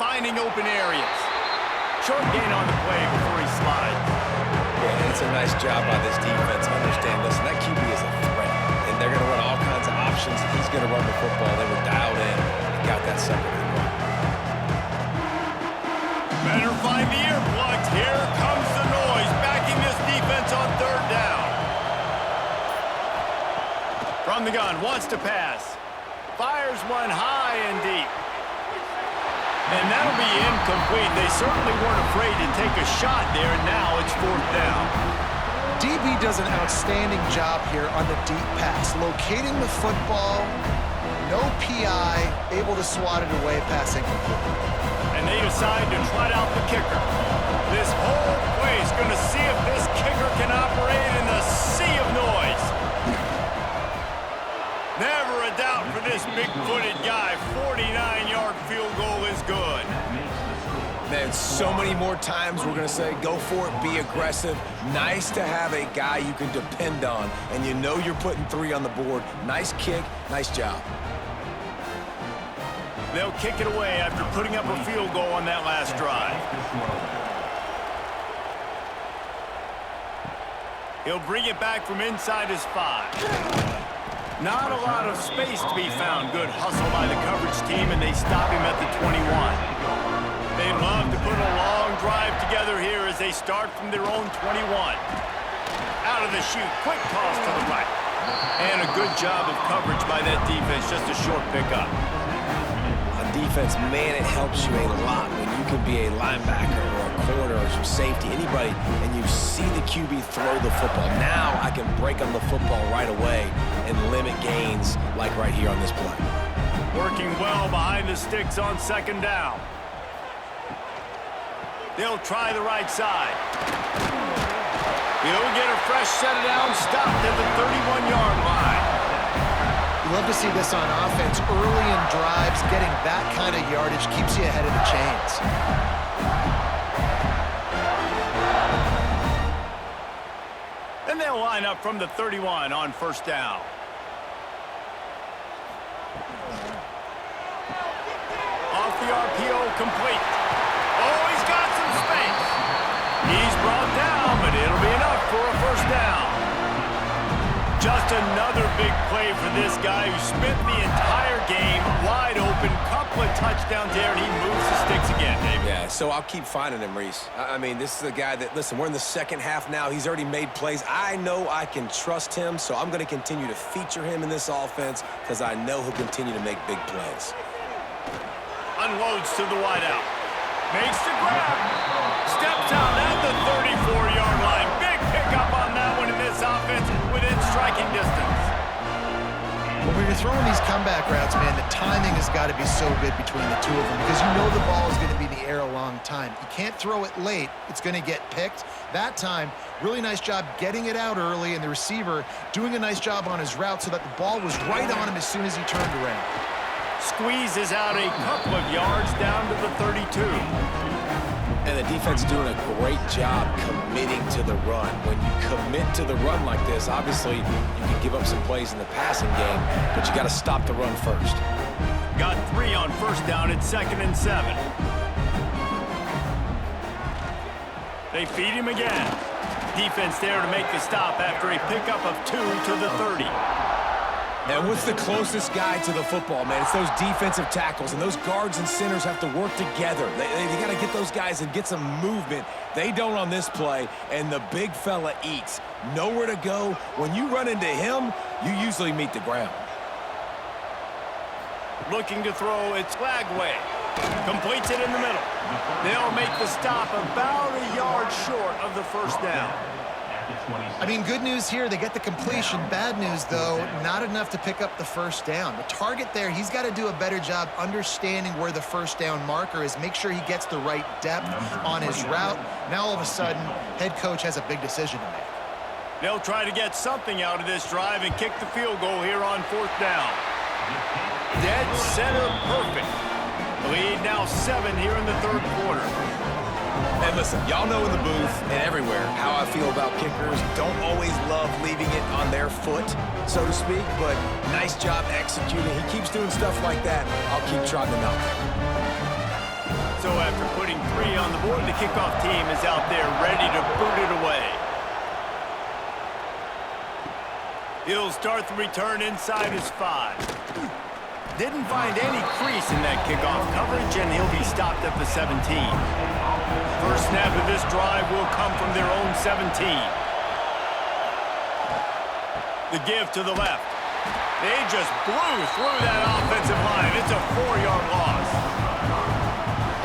finding open areas. Short gain on the play before he slides. Yeah, it's a nice job by this defense. Understand, listen, that QB is a threat, and they're going to run all kinds of options. He's going to run the football. They were dialed in and got that sucker to the run. Better find the earplugs. Here comes the noise, backing this defense on third down. From the gun, wants to pass. Fires one high and deep. And that'll be incomplete. They certainly weren't afraid to take a shot there, and now it's fourth down. DB does an outstanding job here on the deep pass, locating the football, no PI, able to swat it away, pass incomplete. And they decide to trot out the kicker. This whole play is going to see if this kicker can operate in the sea of noise. Never a doubt for this big-footed guy. 49-yard field goal is good. Man, so many more times we're going to say, go for it, be aggressive. Nice to have a guy you can depend on, and you know you're putting 3 on the board. Nice kick, nice job. They'll kick it away after putting up a field goal on that last drive. He'll bring it back from inside his 5. Not a lot of space to be found. Good hustle by the coverage team, and they stop him at the 21. They'd love to put a long drive together here as they start from their own 21. Out of the chute, quick toss to the right. And a good job of coverage by that defense, just a short pickup. On defense, man, it helps you a lot when you can be a linebacker or a corner or some safety, anybody, and you see the QB throw the football. Now I can break on the football right away and limit gains like right here on this play. Working well behind the sticks on second down. They'll try the right side. He'll get a fresh set it down, stopped at the 31-yard line. You love to see this on offense. Early in drives, getting that kind of yardage keeps you ahead of the chains. And they'll line up from the 31 on first down. Off the RPO, complete. Oh, he's got some space. He's brought down, but it'll be enough for a first down. Just another big play for this guy who spent the entire game wide open. Couple of touchdowns there, and he moves the sticks again, David. Yeah, so I'll keep finding him, Reese. I mean, this is a guy that, listen, we're in the second half now. He's already made plays. I know I can trust him, so I'm going to continue to feature him in this offense because I know he'll continue to make big plays. Unloads to the wideout. Makes the grab. Steps out at the 34-yard line. Big pickup on that one in this offense within striking distance. When you're throwing these comeback routes, man, the timing has got to be so good between the two of them because you know the ball is going to be in the air a long time. You can't throw it late. It's going to get picked. That time, really nice job getting it out early, and the receiver doing a nice job on his route so that the ball was right on him as soon as he turned around. Squeezes out a couple of yards down to the 32. And the defense doing a great job committing to the run. When you commit to the run like this, obviously you can give up some plays in the passing game, but you got to stop the run first. Got 3 on first down at 2nd and 7. They feed him again. Defense there to make the stop after a pickup of 2 to the 30. And what's the closest guy to the football, man? It's those defensive tackles, and those guards and centers have to work together. They got to get those guys and get some movement. They don't on this play, and the big fella eats. Nowhere to go. When you run into him, you usually meet the ground. Looking to throw, it's Lagway. Completes it in the middle. They'll make the stop about a yard short of the first down. I mean, good news here, they get the completion. Bad news, though, not enough to pick up the first down. The target there, he's got to do a better job understanding where the first down marker is, make sure he gets the right depth on his route. Now, all of a sudden, head coach has a big decision to make. They'll try to get something out of this drive and kick the field goal here on 4th down. Dead center perfect. Lead now 7 here in the 3rd quarter. And listen, y'all know in the booth and everywhere how I feel about kickers. Don't always love leaving it on their foot, so to speak, but nice job executing. He keeps doing stuff like that. I'll keep trotting him out there. So after putting 3 on the board, the kickoff team is out there ready to boot it away. He'll start the return inside his 5. Didn't find any crease in that kickoff coverage, and he'll be stopped at the 17. First snap of this drive will come from their own 17. The give to the left. They just blew through that offensive line. It's a 4-yard loss.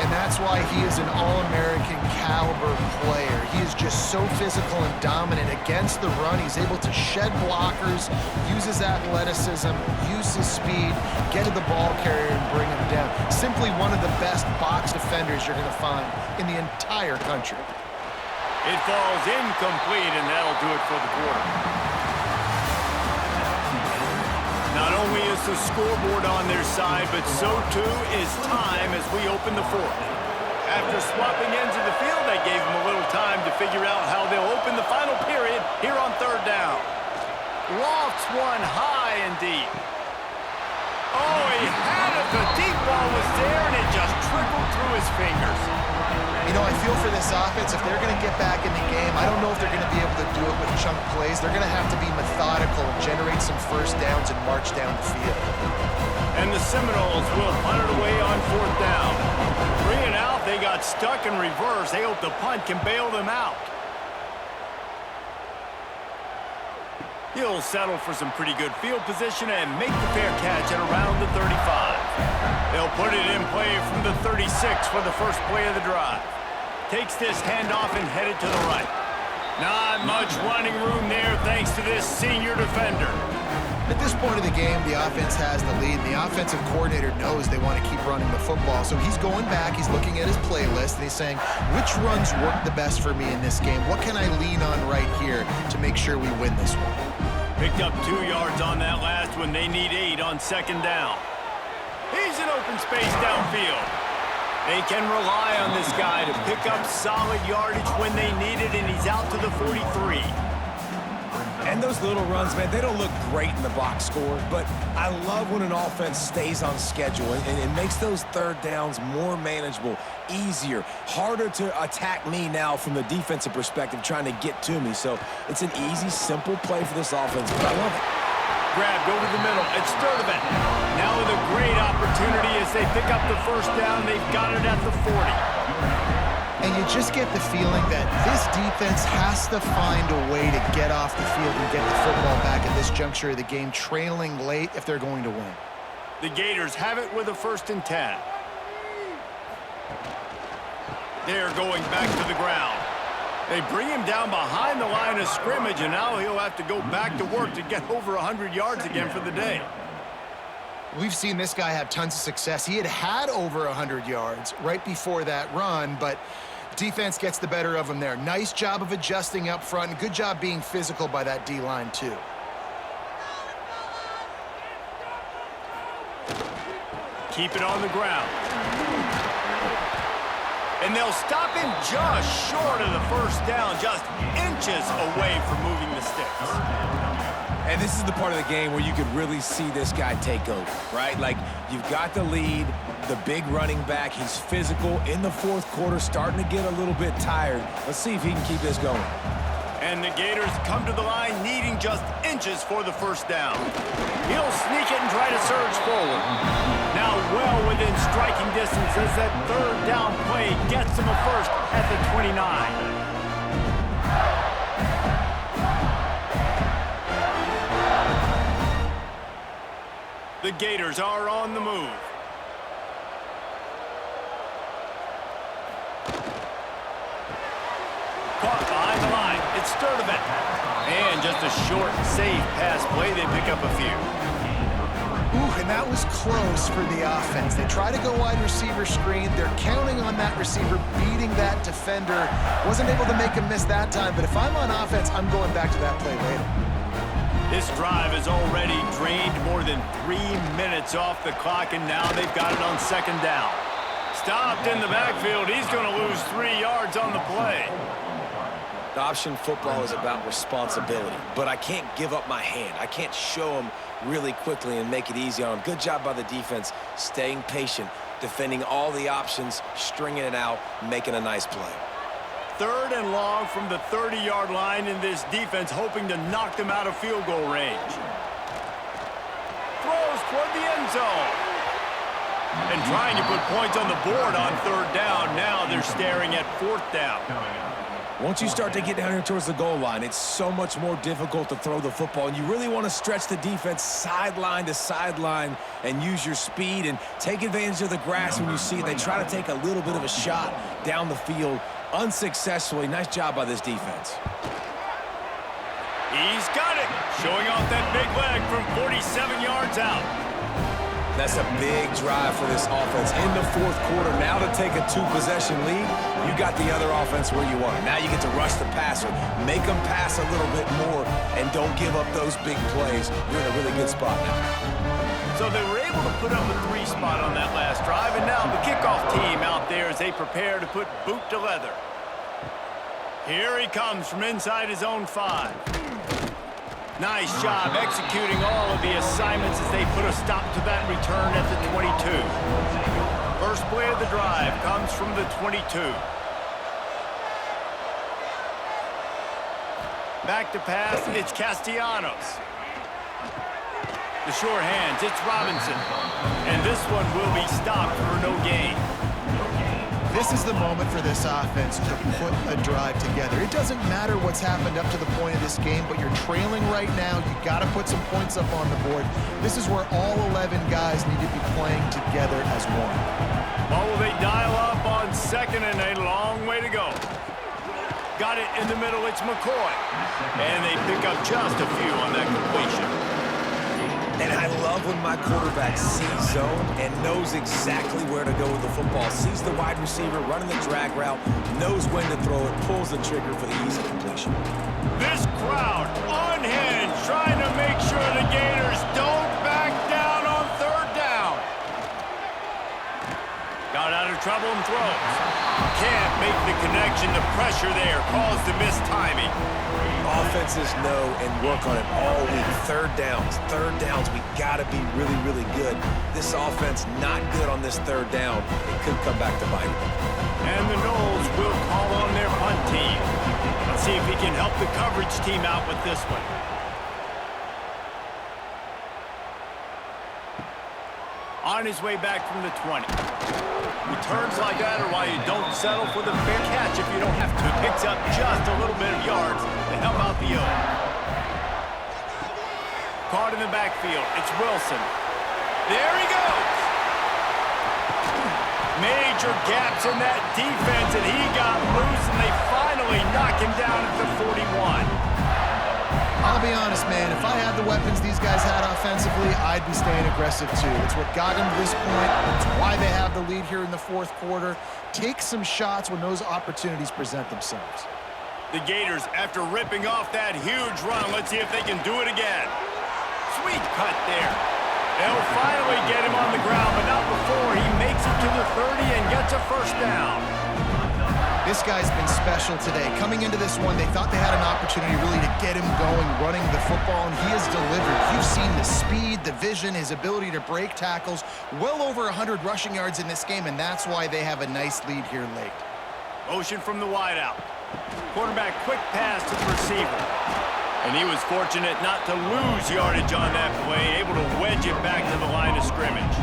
And that's why he is an All-American caliber player. He is just so physical and dominant against the run. He's able to shed blockers, use his athleticism, use his speed, get to the ball carrier and bring him down. Simply one of the best box defenders you're going to find in the entire country. It falls incomplete, and that'll do it for the quarter. Not only is the scoreboard on their side, but so too is time as we open the 4th. After swapping ends of the field, that gave them a little time to figure out how they'll open the final period here on 3rd down. Lofts one high and deep. Oh, he had it. The deep ball was there, and it just trickled through his fingers. You know, I feel for this offense, if they're going to get back in the game, I don't know if they're going to be able to do it with chunk plays. They're going to have to be methodical and generate some first downs and march down the field. And the Seminoles will punt it away on 4th down. 3 and out, they got stuck in reverse. They hope the punt can bail them out. He'll settle for some pretty good field position and make the fair catch at around the 35. They'll put it in play from the 36 for the first play of the drive. Takes this handoff and headed to the right. Not much running room there thanks to this senior defender. At this point of the game, the offense has the lead. The offensive coordinator knows they want to keep running the football. So he's going back, he's looking at his playlist, and he's saying, which runs work the best for me in this game? What can I lean on right here to make sure we win this one? Picked up 2 yards on that last one. They need 8 on 2nd down. He's in open space downfield. They can rely on this guy to pick up solid yardage when they need it, and he's out to the 43. And those little runs, man, they don't look great in the box score, but I love when an offense stays on schedule, and it makes those 3rd downs more manageable, easier, harder to attack me now from the defensive perspective trying to get to me. So it's an easy, simple play for this offense, but I love it. Grabbed over the middle. It's Sturdivant. Now with a great opportunity as they pick up the first down. They've got it at the 40. And you just get the feeling that this defense has to find a way to get off the field and get the football back at this juncture of the game, trailing late if they're going to win. The Gators have it with a 1st and 10. They're going back to the ground. They bring him down behind the line of scrimmage, and now he'll have to go back to work to get over 100 yards again for the day. We've seen this guy have tons of success. He had over 100 yards right before that run, but defense gets the better of him there. Nice job of adjusting up front, and good job being physical by that D-line, too. Keep it on the ground. And they'll stop him just short of the first down, just inches away from moving the sticks. And this is the part of the game where you could really see this guy take over, right? Like, you've got the lead, the big running back. He's physical in the fourth quarter, starting to get a little bit tired. Let's see if he can keep this going. And the Gators come to the line needing just inches for the first down. He'll sneak it and try to surge forward. Now well within striking distance as that third down play gets him a first at the 29. The Gators are on the move. Caught behind the line. It's Sturdivant. And just a short, safe pass play. They pick up a few. Ooh, and that was close for the offense. They try to go wide receiver screen. They're counting on that receiver beating that defender. Wasn't able to make him miss that time, but if I'm on offense, I'm going back to that play later. This drive has already drained more than 3 minutes off the clock, and now they've got it on second down. Stopped in the backfield. He's going to lose 3 yards on the play. Option football is about responsibility, but I can't give up my hand. I can't show him really quickly and make it easy on him. Good job by the defense, staying patient, defending all the options, stringing it out, making a nice play. 3rd and long from the 30-yard line in this defense, hoping to knock them out of field goal range. Throws toward the end zone. And trying to put points on the board on 3rd down. Now they're staring at 4th down. Once you start to get down here towards the goal line, it's so much more difficult to throw the football, and you really want to stretch the defense sideline to sideline and use your speed and take advantage of the grass when you see it. They try to take a little bit of a shot down the field unsuccessfully. Nice job by this defense. He's got it, showing off that big leg from 47 yards out. That's a big drive for this offense in the fourth quarter. Now to take a 2-possession lead, you got the other offense where you want it. Now you get to rush the passer, make them pass a little bit more, and don't give up those big plays. You're in a really good spot now. So they were able to put up a 3 spot on that last drive, and now the kickoff team out there as they prepare to put boot to leather. Here he comes from inside his own 5. Nice job executing all of the assignments as they put a stop to that return at the 22. First play of the drive comes from the 22. Back to pass, it's Castellanos. The sure hands, it's Robinson. And this one will be stopped for no gain. This is the moment for this offense to put a drive together. It doesn't matter what's happened up to the point of this game, but you're trailing right now. You got to put some points up on the board. This is where all 11 guys need to be playing together as one. Well, will they dial up on 2nd and a long way to go? Got it in the middle, it's McCoy. And they pick up just a few on that completion. And I love when my quarterback sees zone and knows exactly where to go with the football. Sees the wide receiver running the drag route, knows when to throw it, pulls the trigger for the easy completion. This crowd unhinged, trying to make sure the Gators don't back down on 3rd down. Got out of trouble and throws. Can't make the connection. The pressure there caused the mistiming. Offenses know and work on it all week. 3rd downs, we got to be really, really good. This offense not good on this 3rd down. It could come back to bite them. And the Noles will call on their punt team. Let's see if he can help the coverage team out with this one. On his way back from the 20. Returns like that are why you don't settle for the fair catch if you don't have to. Picks up just a little bit of yards to help out the O. Caught in the backfield. It's Wilson. There he goes. Major gaps in that defense, and he got loose, and they finally knock him down at the 41. I'll be honest, man, if I had the weapons these guys had offensively, I'd be staying aggressive too. It's what got them to this point. It's why they have the lead here in the fourth quarter. Take some shots when those opportunities present themselves. The Gators, after ripping off that huge run, let's see if they can do it again. Sweet cut there. They'll finally get him on the ground, but not before he makes it to the 30 and gets a first down. This guy's been special today. Coming into this one, they thought they had an opportunity really to get him going, running the football, and he has delivered. You've seen the speed, the vision, his ability to break tackles. Well over 100 rushing yards in this game, and that's why they have a nice lead here late. Motion from the wideout. Quarterback quick pass to the receiver. And he was fortunate not to lose yardage on that play, able to wedge it back to the line of scrimmage.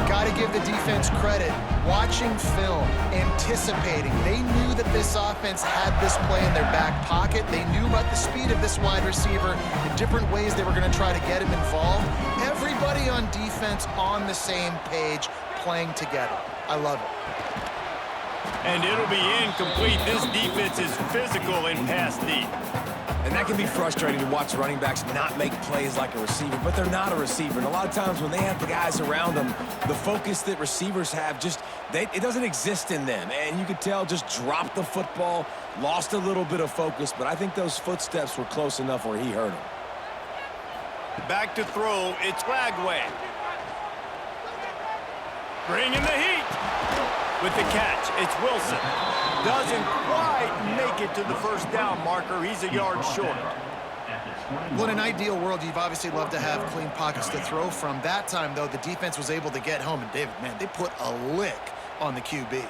Got to give the defense credit. Watching film, anticipating. They knew that this offense had this play in their back pocket. They knew about the speed of this wide receiver, the different ways they were going to try to get him involved. Everybody on defense on the same page, playing together. I love it. And it'll be incomplete. This defense is physical in pass deep. And that can be frustrating to watch running backs not make plays like a receiver, but they're not a receiver. And a lot of times when they have the guys around them, the focus that receivers have it doesn't exist in them. And you could tell just dropped the football, lost a little bit of focus, but I think those footsteps were close enough where he hurt him. Back to throw, it's Flagway. Bringing the heat. With the catch, it's Wilson. Doesn't quite make it to the first down marker. He's a yard short. Well, in an ideal world, you've obviously loved to have clean pockets to throw from. That time, though, the defense was able to get home. And David, man, they put a lick on the QB.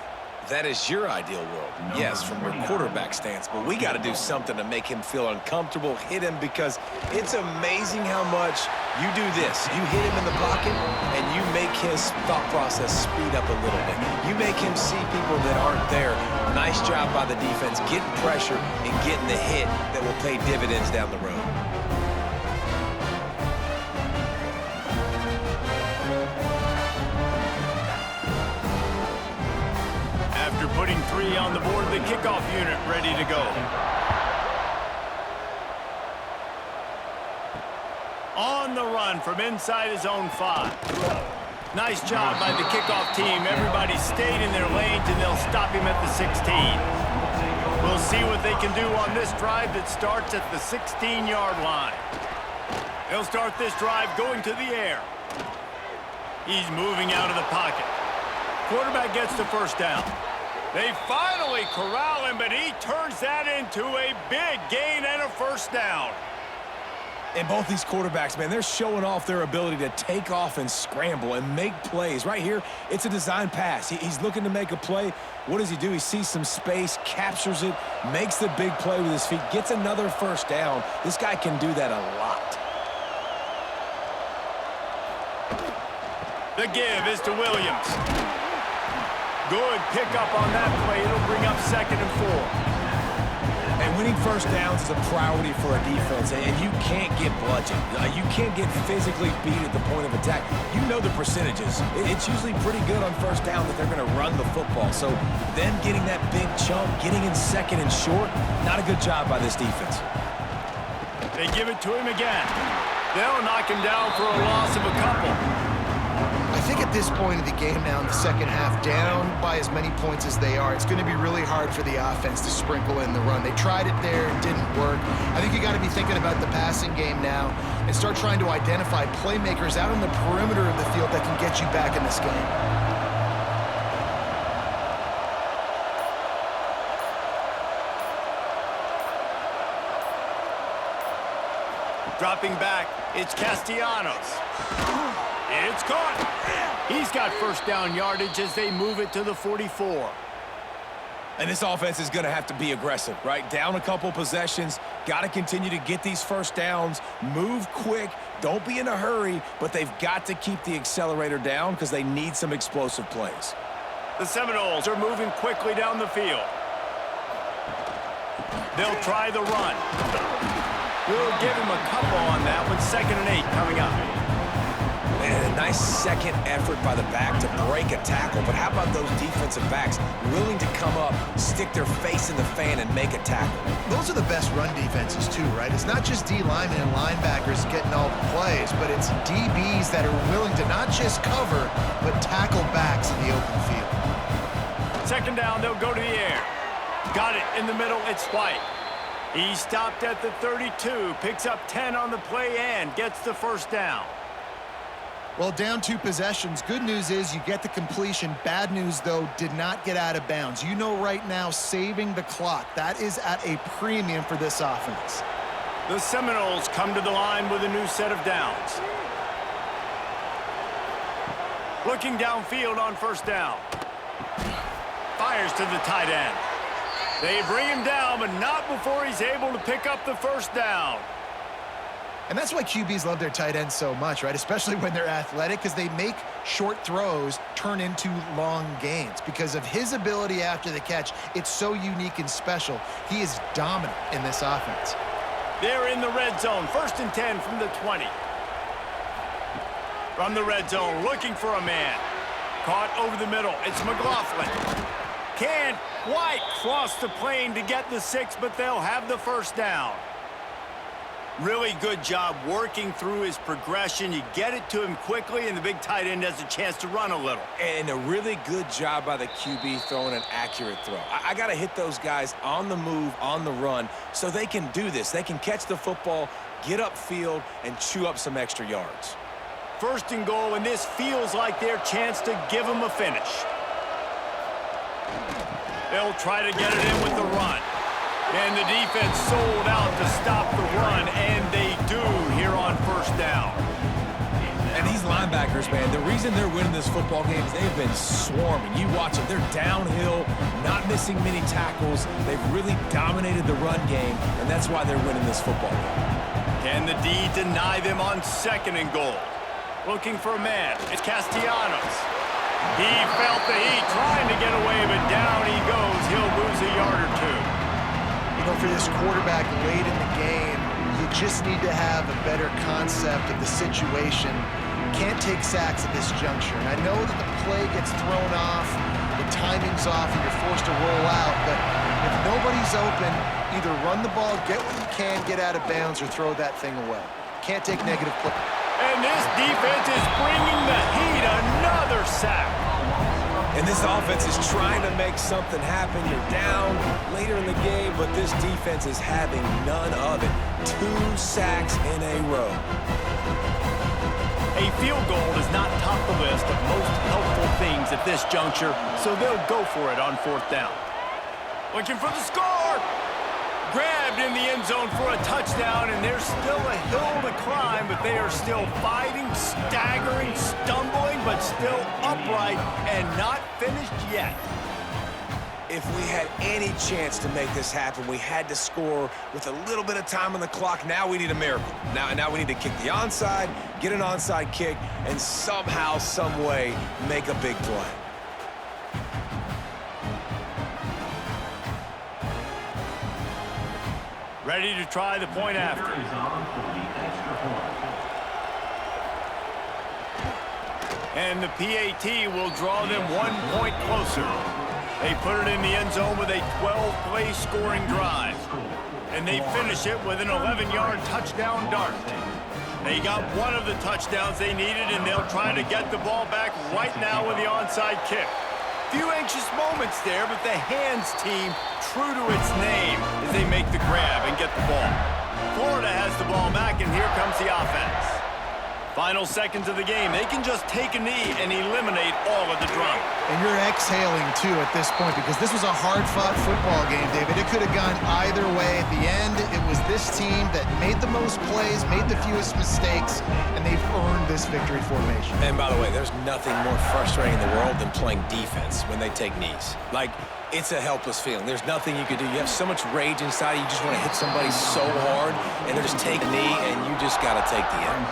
That is your ideal world. Yes, from your quarterback stance, but we got to do something to make him feel uncomfortable, hit him, because it's amazing how much you do this. You hit him in the pocket, and you make his thought process speed up a little bit. You make him see people that aren't there. Nice job by the defense, getting pressure and getting the hit that will pay dividends down the road. Putting 3 on the board, the kickoff unit ready to go. On the run from inside his own 5. Nice job by the kickoff team. Everybody stayed in their lanes, and they'll stop him at the 16. We'll see what they can do on this drive that starts at the 16-yard line. They'll start this drive going to the air. He's moving out of the pocket. Quarterback gets the first down. They finally corral him, but he turns that into a big gain and a first down. And both these quarterbacks, man, they're showing off their ability to take off and scramble and make plays. Right here, it's a design pass. He's looking to make a play. What does he do? He sees some space, captures it, makes the big play with his feet, gets another first down. This guy can do that a lot. The give is to Williams. Good pickup on that play. It'll bring up 2nd and 4. And winning first downs is a priority for a defense, and you can't get bludgeoned. You can't get physically beat at the point of attack. You know the percentages. It's usually pretty good on first down that they're going to run the football. So then getting that big chunk, getting in 2nd and short, not a good job by this defense. They give it to him again. They'll knock him down for a loss of a couple. I think at this point of the game now in the second half, down by as many points as they are, it's going to be really hard for the offense to sprinkle in the run. They tried it there, it didn't work. I think you got to be thinking about the passing game now and start trying to identify playmakers out on the perimeter of the field that can get you back in this game. Dropping back, it's Castellanos. It's caught. He's got first down yardage as they move it to the 44. And this offense is going to have to be aggressive, right? Down a couple possessions, got to continue to get these first downs, move quick, don't be in a hurry, but they've got to keep the accelerator down because they need some explosive plays. The Seminoles are moving quickly down the field. They'll try the run. We'll give him a couple on that one. 2nd and 8 coming up. And a nice second effort by the back to break a tackle. But how about those defensive backs willing to come up, stick their face in the fan, and make a tackle? Those are the best run defenses too, right? It's not just D linemen and linebackers getting all the plays, but it's DBs that are willing to not just cover, but tackle backs in the open field. 2nd down, they'll go to the air. Got it in the middle, it's White. He stopped at the 32, picks up 10 on the play and gets the first down. Well, down 2 possessions. Good news is you get the completion. Bad news, though, did not get out of bounds. You know right now, saving the clock, that is at a premium for this offense. The Seminoles come to the line with a new set of downs. Looking downfield on first down. Fires to the tight end. They bring him down, but not before he's able to pick up the first down. And that's why QBs love their tight ends so much, right? Especially when they're athletic, because they make short throws turn into long gains. Because of his ability after the catch, it's so unique and special. He is dominant in this offense. They're in the red zone. 1st and 10 from the 20. From the red zone, looking for a man. Caught over the middle. It's McLaughlin. Can't quite cross the plane to get the 6, but they'll have the first down. Really good job working through his progression. You get it to him quickly, and the big tight end has a chance to run a little. And a really good job by the QB throwing an accurate throw. I got to hit those guys on the move, on the run, so they can do this. They can catch the football, get upfield, and chew up some extra yards. 1st and goal, and this feels like their chance to give them a finish. They'll try to get it in with the run. And the defense sold out to stop the run, and they do here on first down. And these linebackers, man, the reason they're winning this football game is they've been swarming. You watch them. They're downhill, not missing many tackles. They've really dominated the run game, and that's why they're winning this football game. Can the D deny them on 2nd and goal? Looking for a man. It's Castellanos. He felt the heat, trying to get away, but down he goes. He'll lose a yard or 2. You know, for this quarterback late in the game, you just need to have a better concept of the situation. Can't take sacks at this juncture. And I know that the play gets thrown off, the timing's off, and you're forced to roll out. But if nobody's open, either run the ball, get what you can, get out of bounds, or throw that thing away. Can't take negative play. And this defense is bringing the heat. Another sack. And this offense is trying to make something happen. You're down later in the game, but this defense is having none of it. 2 sacks in a row. A field goal does not top the list of most helpful things at this juncture, so they'll go for it on 4th down. Looking for the score! Grabbed in the end zone for a touchdown, and there's still a hill to climb, but they are still fighting, staggering, stumbling, but still upright and not finished yet. If we had any chance to make this happen, we had to score with a little bit of time on the clock. Now we need a miracle. Now we need to kick the onside, get an onside kick, and somehow, some way, make a big play. Ready to try the point after. And the PAT will draw them 1 point closer. They put it in the end zone with a 12-play scoring drive. And they finish it with an 11-yard touchdown dart. They got one of the touchdowns they needed, and they'll try to get the ball back right now with the onside kick. Few anxious moments there, but the hands team, true to its name, as they make the grab and get the ball. Florida has the ball back, and here comes the offense. Final seconds of the game. They can just take a knee and eliminate all of the drama. And you're exhaling, too, at this point, because this was a hard-fought football game, David. It could have gone either way. At the end, it was this team that made the most plays, made the fewest mistakes, and they've earned this victory formation. And by the way, there's nothing more frustrating in the world than playing defense when they take knees. Like, it's a helpless feeling. There's nothing you can do. You have so much rage inside you just want to hit somebody so hard, and they're just taking a knee, and you just got to take the end.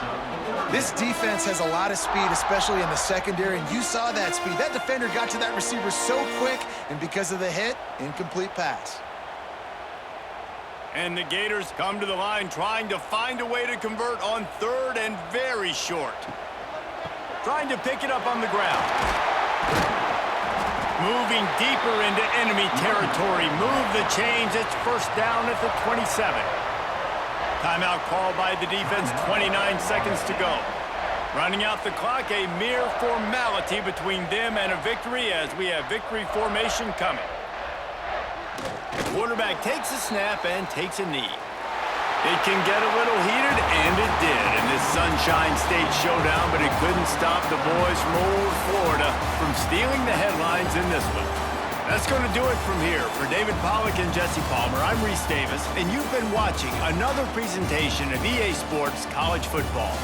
This defense has a lot of speed, especially in the secondary, and you saw that speed. That defender got to that receiver so quick, and because of the hit, incomplete pass. And the Gators come to the line trying to find a way to convert on 3rd and very short. Trying to pick it up on the ground. Moving deeper into enemy territory. Move the chains. It's first down at the 27. Timeout called by the defense, 29 seconds to go. Running out the clock, a mere formality between them and a victory as we have victory formation coming. The quarterback takes a snap and takes a knee. It can get a little heated, and it did in this Sunshine State showdown, but it couldn't stop the boys from old Florida from stealing the headlines in this one. That's going to do it from here. For David Pollack and Jesse Palmer, I'm Reese Davis, and you've been watching another presentation of EA Sports College Football.